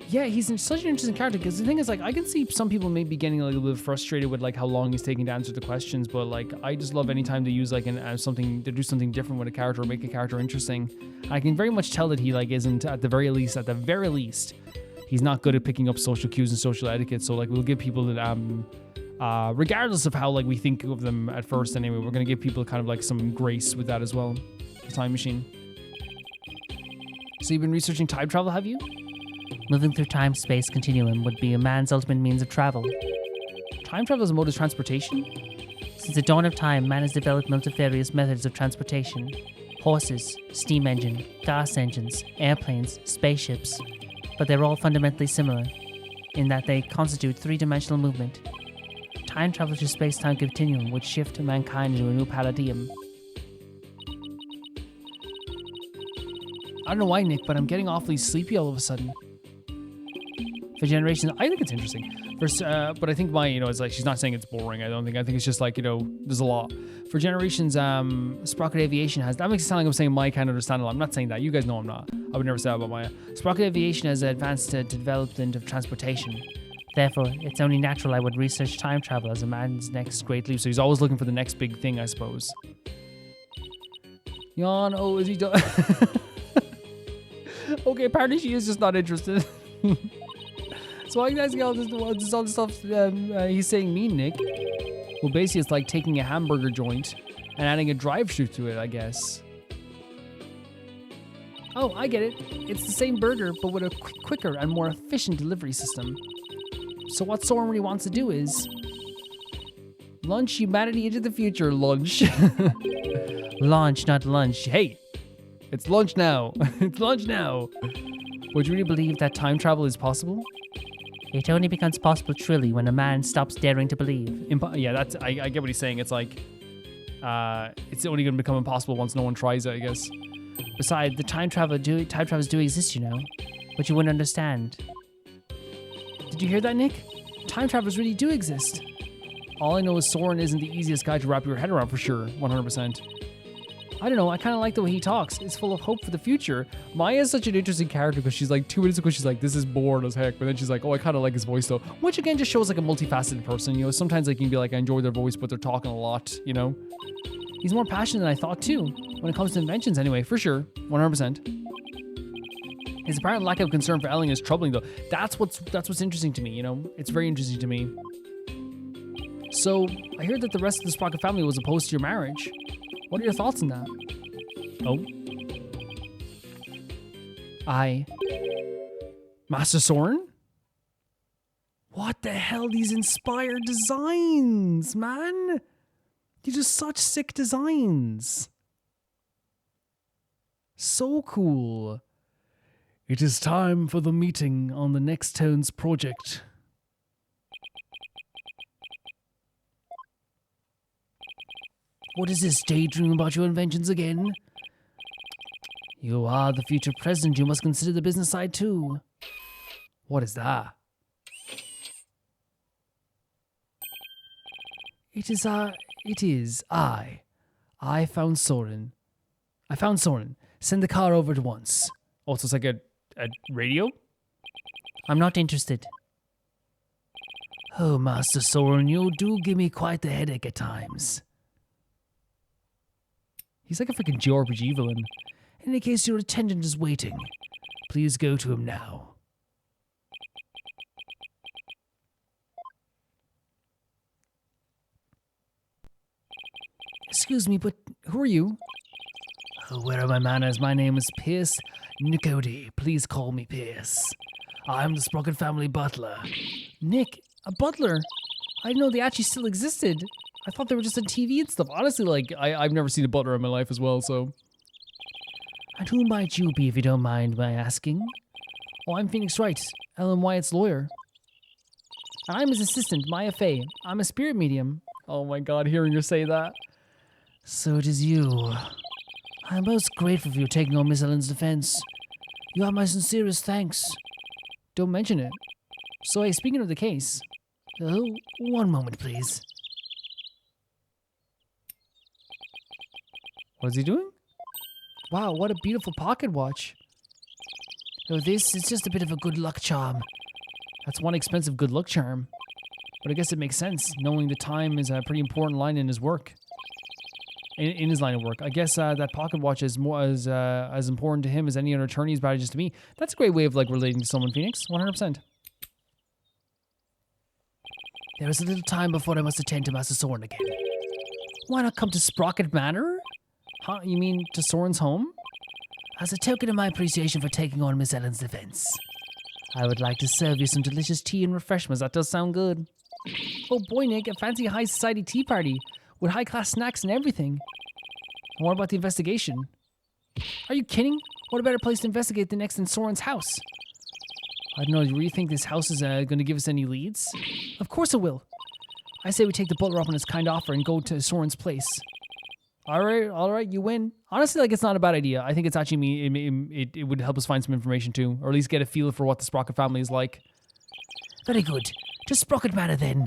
S1: Yeah, he's such an interesting character, because the thing is, like, I can see some people maybe getting a little bit frustrated with, like, how long he's taking to answer the questions, but, like, I just love any time to use, like, something to do something different with a character or make a character interesting. I can very much tell that he, like, isn't, at the very least, he's not good at picking up social cues and social etiquette. So, like, we'll give people that, regardless of how, like, we think of them at first anyway, we're going to give people kind of, like, some grace with that as well. The time machine. So you've been researching time travel, have you? Moving through time-space continuum would be a man's ultimate means of travel. Time travel is a mode of transportation? Since the dawn of time, man has developed multifarious methods of transportation. Horses, steam engine, gas engines, airplanes, spaceships. But they're all fundamentally similar, in that they constitute three-dimensional movement.
S2: time travel to space-time continuum would shift mankind into a new palladium.
S1: I don't know why, Nick, but I'm getting awfully sleepy all of a sudden. For generations, I think it's interesting. But I think it's like she's not saying it's boring. I think it's just like, there's a lot. For generations, Sprocket Aviation has, that makes it sound like I'm saying Maya can't understand a lot. I'm not saying that. You guys know I'm not. I would never say that about Maya. Sprocket Aviation has advanced development of transportation.
S2: Therefore, it's only natural I would research time travel as a man's next great leap.
S1: So he's always looking for the next big thing, I suppose. Yawn, oh, is he done? Okay, apparently she is just not interested. So I guess all the stuff he's saying mean, Nick. Well, basically it's like taking a hamburger joint and adding a drive-thru to it, I guess. Oh, I get it. It's the same burger, but with a quicker and more efficient delivery system. So what Soren really wants to do is launch humanity into the future. Launch.
S2: Launch, not lunch.
S1: Hey, it's lunch now. It's lunch now. Would you really believe that time travel is possible?
S2: It only becomes possible truly when a man stops daring to believe.
S1: I get what he's saying. It's like, it's only going to become impossible once no one tries it, I guess.
S2: Besides, the time travels do exist, but you wouldn't understand.
S1: Did you hear that, Nick? Time travelers really do exist. All I know is Soren isn't the easiest guy to wrap your head around for sure, 100%. I don't know, I kind of like the way he talks. It's full of hope for the future. Maya is such an interesting character because she's like 2 minutes ago, she's like, this is bored as heck. But then she's like, oh, I kind of like his voice though. Which again just shows like a multifaceted person. Sometimes like you can be like, I enjoy their voice, but they're talking a lot, He's more passionate than I thought too. When it comes to inventions anyway, for sure, 100%. His apparent lack of concern for Elling is troubling though. That's what's interesting to me, It's very interesting to me. So, I heard that the rest of the Sprocket family was opposed to your marriage. What are your thoughts on that? Oh. Master Soren? What the hell, these inspired designs, man? These are such sick designs. So cool. It is time for the meeting on the Next Tones project. What is this, daydream about your inventions again? You are the future president. You must consider the business side too. What is that? It is I. I found Soren. Send the car over at once. Oh, so it's like a radio?
S2: I'm not interested.
S1: Oh, Master Soren, you do give me quite the headache at times. He's like a freaking JRPG villain. In any case, your attendant is waiting. Please go to him now. Excuse me, but who are you? Oh, where are my manners? My name is Pierce Nicody. Please call me Pierce. I'm the Sprocket family butler. Nick, a butler? I didn't know they actually still existed. I thought they were just on TV and stuff. Honestly, like, I've never seen a butler in my life as well, so. And who might you be, if you don't mind my asking? Oh, I'm Phoenix Wright, Ellen Wyatt's lawyer. And I'm his assistant, Maya Fey. I'm a spirit medium. Oh my god, hearing her say that. So it is you. I'm most grateful for you taking on Miss Ellen's defense. You have my sincerest thanks. Don't mention it. So, hey, speaking of the case. Oh, one moment, please. What is he doing? Wow, what a beautiful pocket watch. Oh, this is just a bit of a good luck charm. That's one expensive good luck charm. But I guess it makes sense, knowing the time is a pretty important line in his work. In his line of work. I guess that pocket watch is more as important to him as any other attorney's badges to me. That's a great way of like relating to someone, Phoenix. 100%. There is a little time before I must attend to Master Soren again. Why not come to Sprocket Manor? Huh? You mean to Soren's home? As a token of my appreciation for taking on Miss Ellen's defense, I would like to serve you some delicious tea and refreshments. That does sound good. Oh boy, Nick, a fancy high society tea party with high-class snacks and everything. And what about the investigation? Are you kidding? What a better place to investigate than next in Soren's house? I don't know, do you really think this house is going to give us any leads? Of course it will. I say we take the butler up on his kind offer and go to Soren's place. All right, you win. Honestly, like, it's not a bad idea. I think it's actually it would help us find some information too, or at least get a feel for what the Sprocket family is like.
S2: Very good. To Sprocket Manor then.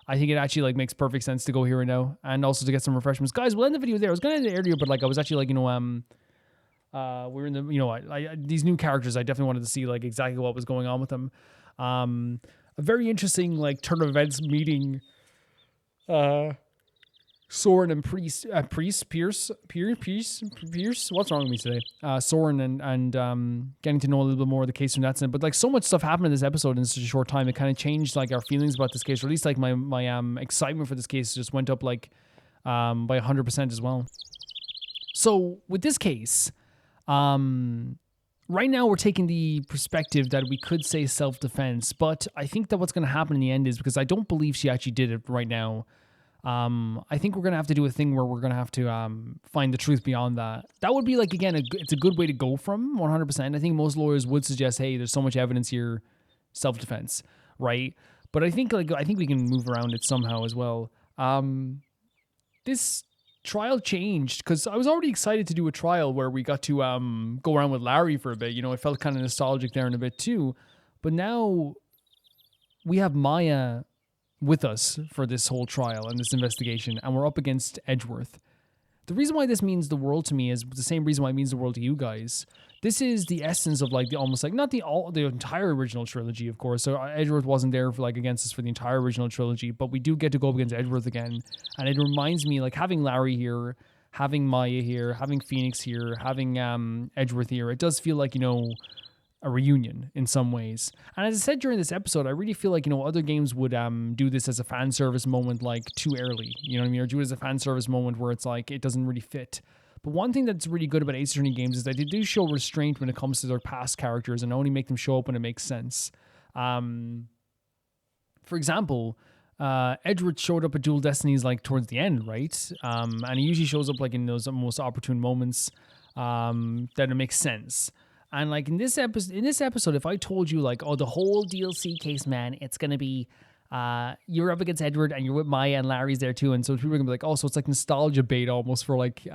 S1: I think it actually like makes perfect sense to go here and now, and also to get some refreshments. Guys, we'll end the video there. I was gonna end it earlier, but like I was actually like, we're in the, these new characters. I definitely wanted to see like exactly what was going on with them. A very interesting like turn of events meeting Soren and Pierce. What's wrong with me today? Soren and getting to know a little bit more of the case from that sense. But like so much stuff happened in this episode in such a short time. It kind of changed like our feelings about this case, or at least like my excitement for this case just went up like by 100% as well. So with this case, right now we're taking the perspective that we could say self-defense, but I think that what's going to happen in the end is, because I don't believe she actually did it right now, I think we're going to have to do a thing where we're going to have to find the truth beyond that. That would be like, again, it's a good way to go from 100%. I think most lawyers would suggest, hey, there's so much evidence here, self-defense, right? But I think we can move around it somehow as well. This trial changed because I was already excited to do a trial where we got to go around with Larry for a bit. It felt kind of nostalgic there in a bit too. But now we have Maya with us for this whole trial and this investigation, and we're up against Edgeworth. The reason why this means the world to me is the same reason why it means the world to you guys. This is the essence of like the almost like not the entire original trilogy, of course. So Edgeworth wasn't there for like against us for the entire original trilogy, but we do get to go up against Edgeworth again, and it reminds me like having Larry here, having Maya here, having Phoenix here, having Edgeworth here. It does feel like a reunion in some ways. And as I said during this episode, I really feel like, other games would do this as a fan service moment like too early, you know what I mean? Or do it as a fan service moment where it's like, it doesn't really fit. But one thing that's really good about Ace Attorney games is that they do show restraint when it comes to their past characters and only make them show up when it makes sense. For example, Edgeworth showed up at Dual Destinies like towards the end, right? And he usually shows up like in those most opportune moments that it makes sense. And like in this episode, if I told you like, oh, the whole DLC case, man, it's gonna be you're up against Edward and you're with Maya and Larry's there too, and so people are gonna be like, oh, so it's like nostalgia bait almost for like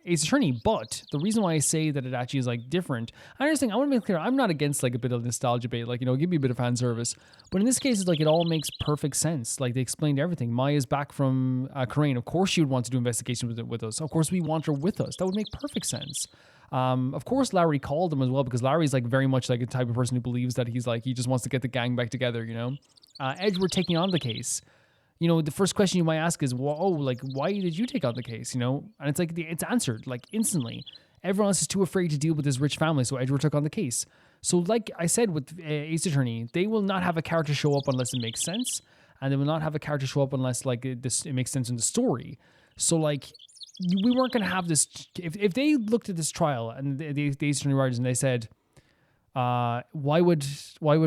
S1: Ace Attorney. But the reason why I say that it actually is like different, I understand. I want to make clear, I'm not against like a bit of nostalgia bait, like give me a bit of fan service. But in this case, it's like it all makes perfect sense. Like they explained everything. Maya's back from Crane. Of course, she would want to do investigation with us. Of course, we want her with us. That would make perfect sense. Of course, Larry called him as well because Larry's like very much like a type of person who believes that he's like, he just wants to get the gang back together, Edgeworth taking on the case. The first question you might ask is, well, like, why did you take on the case? And it's like, it's answered like instantly. Everyone else is too afraid to deal with this rich family, so Edgeworth took on the case. So like I said with Ace Attorney, they will not have a character show up unless it makes sense, and they will not have a character show up unless like it makes sense in the story. So like, we weren't going to have this. If they looked at this trial and the Ace Attorney writers and they said, why would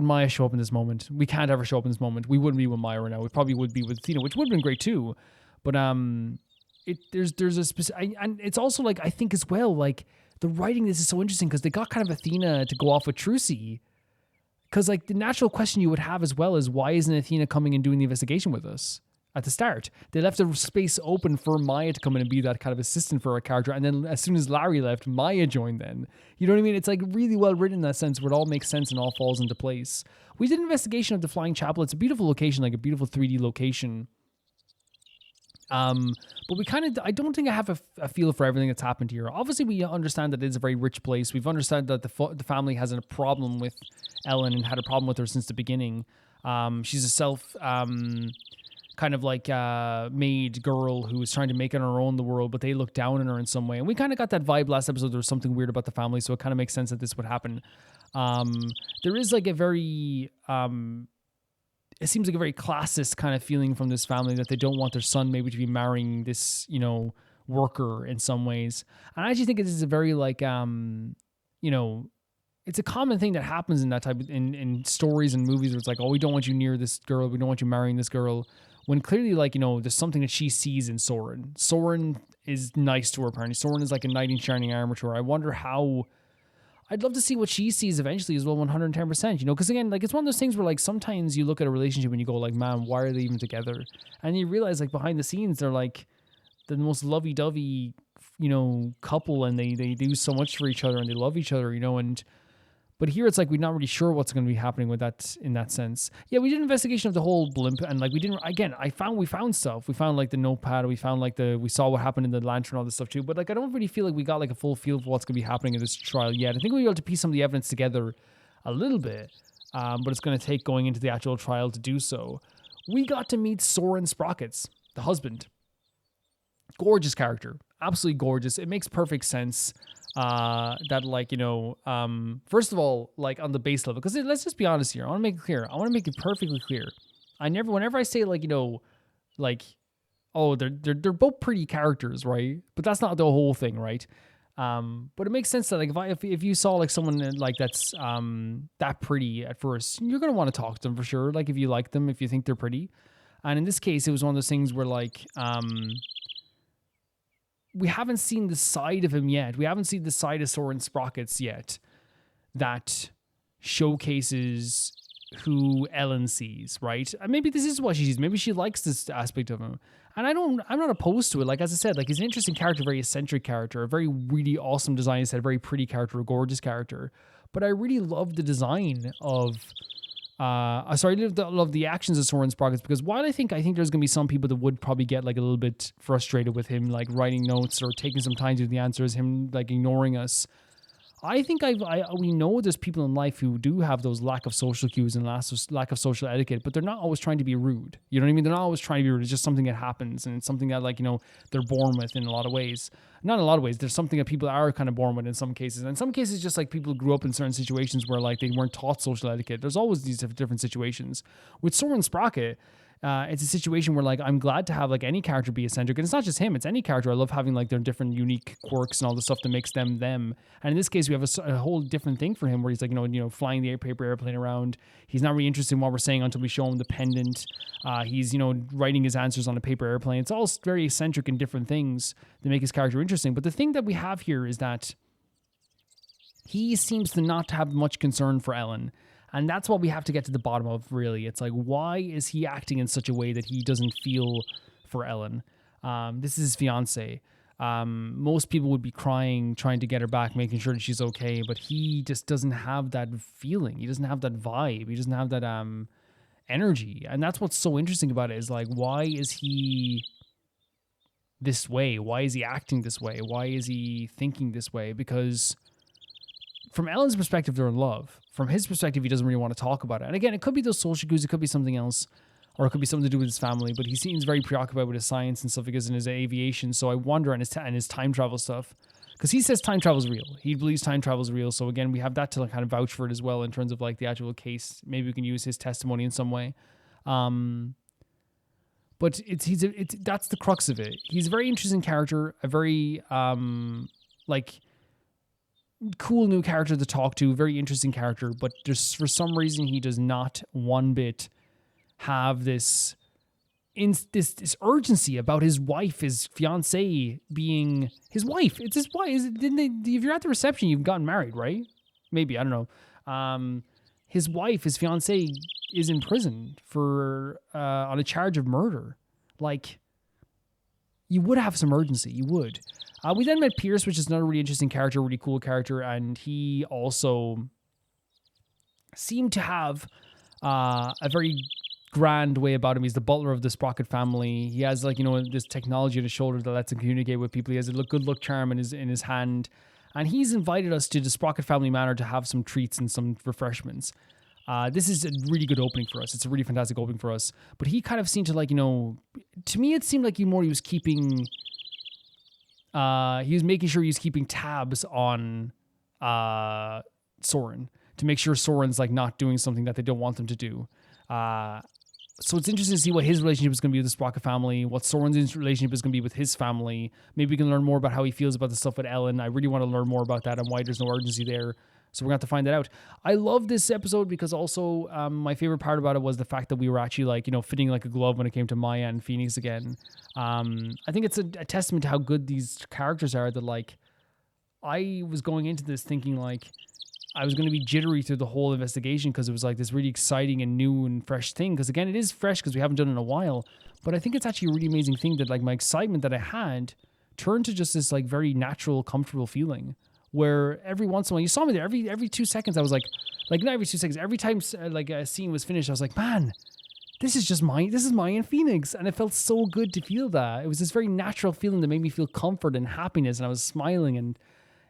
S1: Maya show up in this moment? We can't ever show up in this moment. We wouldn't be with Maya right now. We probably would be with Athena, which would have been great too. But there's a specific, and it's also like, I think as well, like the writing, this is so interesting because they got kind of Athena to go off with Trucy. Because like the natural question you would have as well is, why isn't Athena coming and doing the investigation with us? At the start, they left a space open for Maya to come in and be that kind of assistant for a character, and then as soon as Larry left, Maya joined. Then you know what I mean? It's like really well written in that sense, where it all makes sense and all falls into place. We did an investigation of the Flying Chapel. It's a beautiful location, like a beautiful 3D location. But we I don't think I have a feel for everything that's happened here. Obviously, we understand that it's a very rich place. We've understood that the family has a problem with Ellen and had a problem with her since the beginning. She's a kind of like made girl who was trying to make it on her own in the world, but they look down on her in some way. And we kind of got that vibe last episode. There was something weird about the family, so it kind of makes sense that this would happen. There is like a very, it seems like a very classist kind of feeling from this family that they don't want their son maybe to be marrying this, worker in some ways. And I actually think it is a very like, it's a common thing that happens in that type of, in stories and movies where it's like, oh, we don't want you near this girl. We don't want you marrying this girl. When clearly, like, there's something that she sees in Soren. Soren is nice to her, apparently. Soren is like a knight in shining armor to her. I wonder how I'd love to see what she sees eventually as well, 110%, you know, because again, like, it's one of those things where, like, sometimes you look at a relationship and you go, like, man, why are they even together? And you realize, like, behind the scenes, they're, like, the most lovey-dovey, you know, couple, and they do so much for each other, and they love each other, you know, and but here it's like we're not really sure what's going to be happening with that in that sense. Yeah, we did an investigation of the whole blimp, and like we didn't. Again, we found stuff. We found like the notepad. We found like we saw what happened in the lantern, all this stuff too. But like I don't really feel like we got like a full feel for what's going to be happening in this trial yet. I think we'll be able to piece some of the evidence together a little bit, but it's going to take going into the actual trial to do so. We got to meet Soren Sprockets, the husband. Gorgeous character, absolutely gorgeous. It makes perfect sense. That like, you know, first of all, like on the base level, because let's just be honest here. I want to make it clear. I want to make it perfectly clear. Whenever I say like, you know, like, oh, they're both pretty characters, right? But that's not the whole thing, right? But it makes sense that like if you saw like someone like that's that pretty at first, you're gonna want to talk to them for sure. Like if you like them, if you think they're pretty, and in this case, it was one of those things where like we haven't seen the side of him yet. We haven't seen the side of Soren Sprockets yet that showcases who Ellen sees, right? And maybe this is what she sees. Maybe she likes this aspect of him. And I'm not opposed to it. Like, as I said, like he's an interesting character, very eccentric character, a very really awesome design, as I said, a very pretty character, a gorgeous character. But I really love the design of I love the actions of Soren Sprockets, because while I think there's gonna be some people that would probably get like a little bit frustrated with him like writing notes or taking some time to do the answers, him like ignoring us. I think we know there's people in life who do have those lack of social cues and lack of social etiquette, but they're not always trying to be rude. You know what I mean? They're not always trying to be rude. It's just something that happens, and it's something that, like, you know, they're born with in a lot of ways. Not in a lot of ways. There's something that people are kind of born with in some cases. And in some cases, just like people grew up in certain situations where like they weren't taught social etiquette. There's always these different situations. With Soren Sprocket, it's a situation where like I'm glad to have like any character be eccentric, and it's not just him, it's any character. I love having like their different unique quirks and all the stuff that makes them them. And in this case, we have a whole different thing for him where he's like, you know, flying the paper airplane around. He's not really interested in what we're saying until we show him the pendant. He's, you know, writing his answers on a paper airplane. It's all very eccentric and different things that make his character interesting. But the thing that we have here is that he seems to not have much concern for Ellen. And that's what we have to get to the bottom of, really. It's like, why is he acting in such a way that he doesn't feel for Ellen? This is his fiance. Most people would be crying, trying to get her back, making sure that she's okay. But he just doesn't have that feeling. He doesn't have that vibe. He doesn't have that energy. And that's what's so interesting about it, is like, why is he this way? Why is he acting this way? Why is he thinking this way? Because from Ellen's perspective, they're in love. From his perspective, he doesn't really want to talk about it. And again, it could be those social cues, it could be something else, or it could be something to do with his family, but he seems very preoccupied with his science and stuff because in his aviation. So I wonder, and his time travel stuff, because he says time travel is real. He believes time travel is real. So again, we have that to like kind of vouch for it as well in terms of like the actual case. Maybe we can use his testimony in some way. But that's the crux of it. He's a very interesting character, a very like cool new character to talk to, very interesting character, but just for some reason he does not one bit have this urgency about his wife, his fiance being his wife. It's his wife. If you're at the reception, you've gotten married, right? Maybe, I don't know. His wife, his fiance, is in prison for on a charge of murder. Like, you would have some urgency. You would. We then met Pierce, which is another really interesting character, really cool character, and he also seemed to have a very grand way about him. He's the butler of the Sprocket family. He has, like, you know, this technology on his shoulder that lets him communicate with people. He has a good luck charm in his hand, and he's invited us to the Sprocket family manor to have some treats and some refreshments. This is a really good opening for us. It's a really fantastic opening for us. But he kind of seemed to, like, you know, to me it seemed like he was keeping. He was making sure he was keeping tabs on Soren to make sure Soren's like not doing something that they don't want them to do. So it's interesting to see what his relationship is going to be with the Sprocket family, what Soren's relationship is going to be with his family. Maybe we can learn more about how he feels about the stuff with Ellen. I really want to learn more about that and why there's no urgency there. So we're going to have to find that out. I love this episode because also my favorite part about it was the fact that we were actually, like, you know, fitting like a glove when it came to Maya and Phoenix again. I think it's a testament to how good these characters are, that like I was going into this thinking like I was going to be jittery through the whole investigation because it was like this really exciting and new and fresh thing. Because again, it is fresh because we haven't done it in a while. But I think it's actually a really amazing thing that like my excitement that I had turned to just this like very natural, comfortable feeling where every once in a while, you saw me there, every 2 seconds, I was like not every 2 seconds, every time like a scene was finished, I was like, man, this is Maya and Phoenix. And it felt so good to feel that. It was this very natural feeling that made me feel comfort and happiness. And I was smiling. And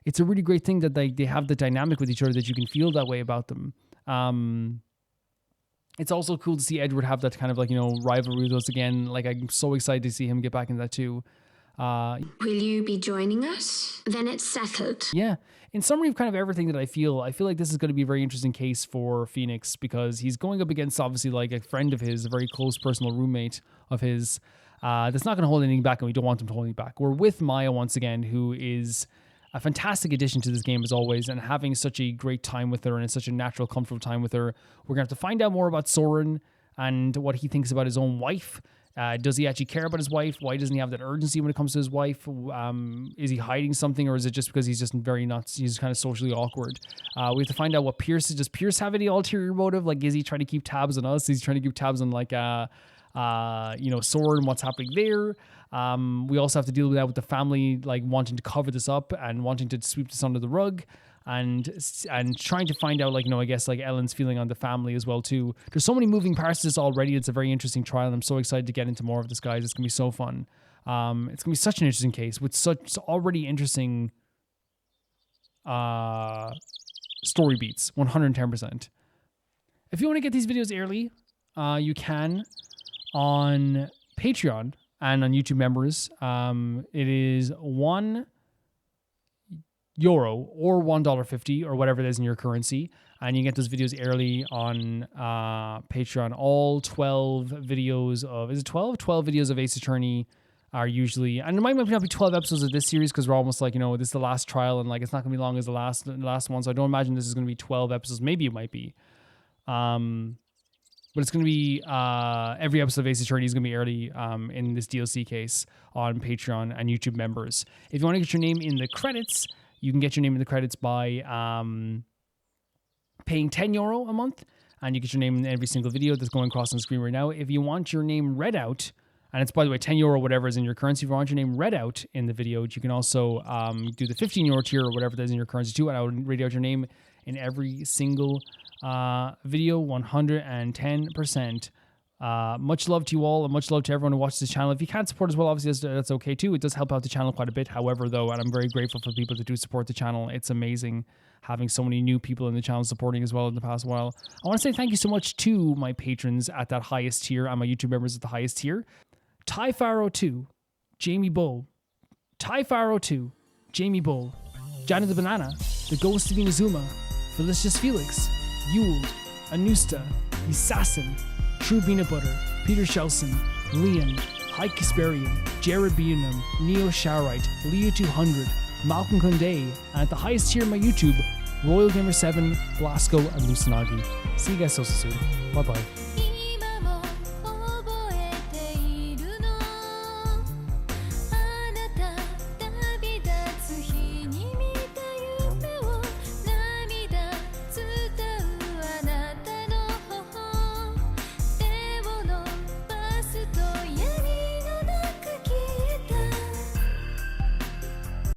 S1: it's a really great thing that they have the dynamic with each other that you can feel that way about them. It's also cool to see Edward have that kind of like, rivalry with us again. Like, I'm so excited to see him get back into that too.
S3: Will you be joining us? Then it's settled.
S1: Yeah. In summary of kind of everything that I feel like this is going to be a very interesting case for Phoenix because he's going up against obviously like a friend of his, a very close personal roommate of his, that's not going to hold anything back, and we don't want him to hold anything back. We're with Maya once again, who is a fantastic addition to this game as always, and having such a great time with her and it's such a natural, comfortable time with her. We're going to have to find out more about Soren and what he thinks about his own wife. Does he actually care about his wife? Why doesn't he have that urgency when it comes to his wife? Is he hiding something, or is it just because he's just very nuts? He's kind of socially awkward. We have to find out what Pierce is. Does Pierce have any ulterior motive? Like, is he trying to keep tabs on us? Is he trying to keep tabs on like, Soren, what's happening there? We also have to deal with that with the family, like wanting to cover this up and wanting to sweep this under the rug. And trying to find out, like, I guess, like, Ellen's feeling on the family as well, too. There's so many moving parts to this already. It's a very interesting trial, and I'm so excited to get into more of this, guys. It's going to be so fun. It's going to be such an interesting case with such already interesting story beats, 110%. If you want to get these videos early, you can on Patreon and on YouTube members. It is €1 or $1.50 or whatever it is in your currency, and you get those videos early on Patreon. All 12 videos of, is it 12? 12 videos of Ace Attorney are usually, and it might not be 12 episodes of this series because we're almost like, this is the last trial, and like it's not gonna be long as the last one, so I don't imagine this is gonna be 12 episodes. Maybe it might be, but it's gonna be every episode of Ace Attorney is gonna be early in this DLC case on Patreon and YouTube members. If you want to get your name in the credits, you can get your name in the credits by paying €10 a month, and you get your name in every single video that's going across on the screen right now. If you want your name read out, and it's, by the way, €10, whatever is in your currency, if you want your name read out in the video, you can also do the €15 tier or whatever that is in your currency too, and I will read out your name in every single video, 110%. Much love to you all, and much love to everyone who watches this channel. If you can't support as well, obviously that's okay too. It does help out the channel quite a bit, however, though, and I'm very grateful for people that do support the channel. It's amazing having so many new people in the channel supporting as well in the past while. I want to say thank you so much to my patrons at that highest tier and my YouTube members at the highest tier. Ty Faro 2, Jamie Bull, Ty Faro 2, Jamie Bull, Janet the Banana, The Ghost of Inazuma, Felicius Felix, Yule, Anusta, Assassin, True Peanut Butter, Peter Shelson, Liam, Hike Kasperian, Jared Beanham, Neo Showright, Leo 200, Malcolm Kunde, and at the highest tier of my YouTube, Royal Gamer 7, Blasco, and Lucinagi. See you guys so soon. Bye bye.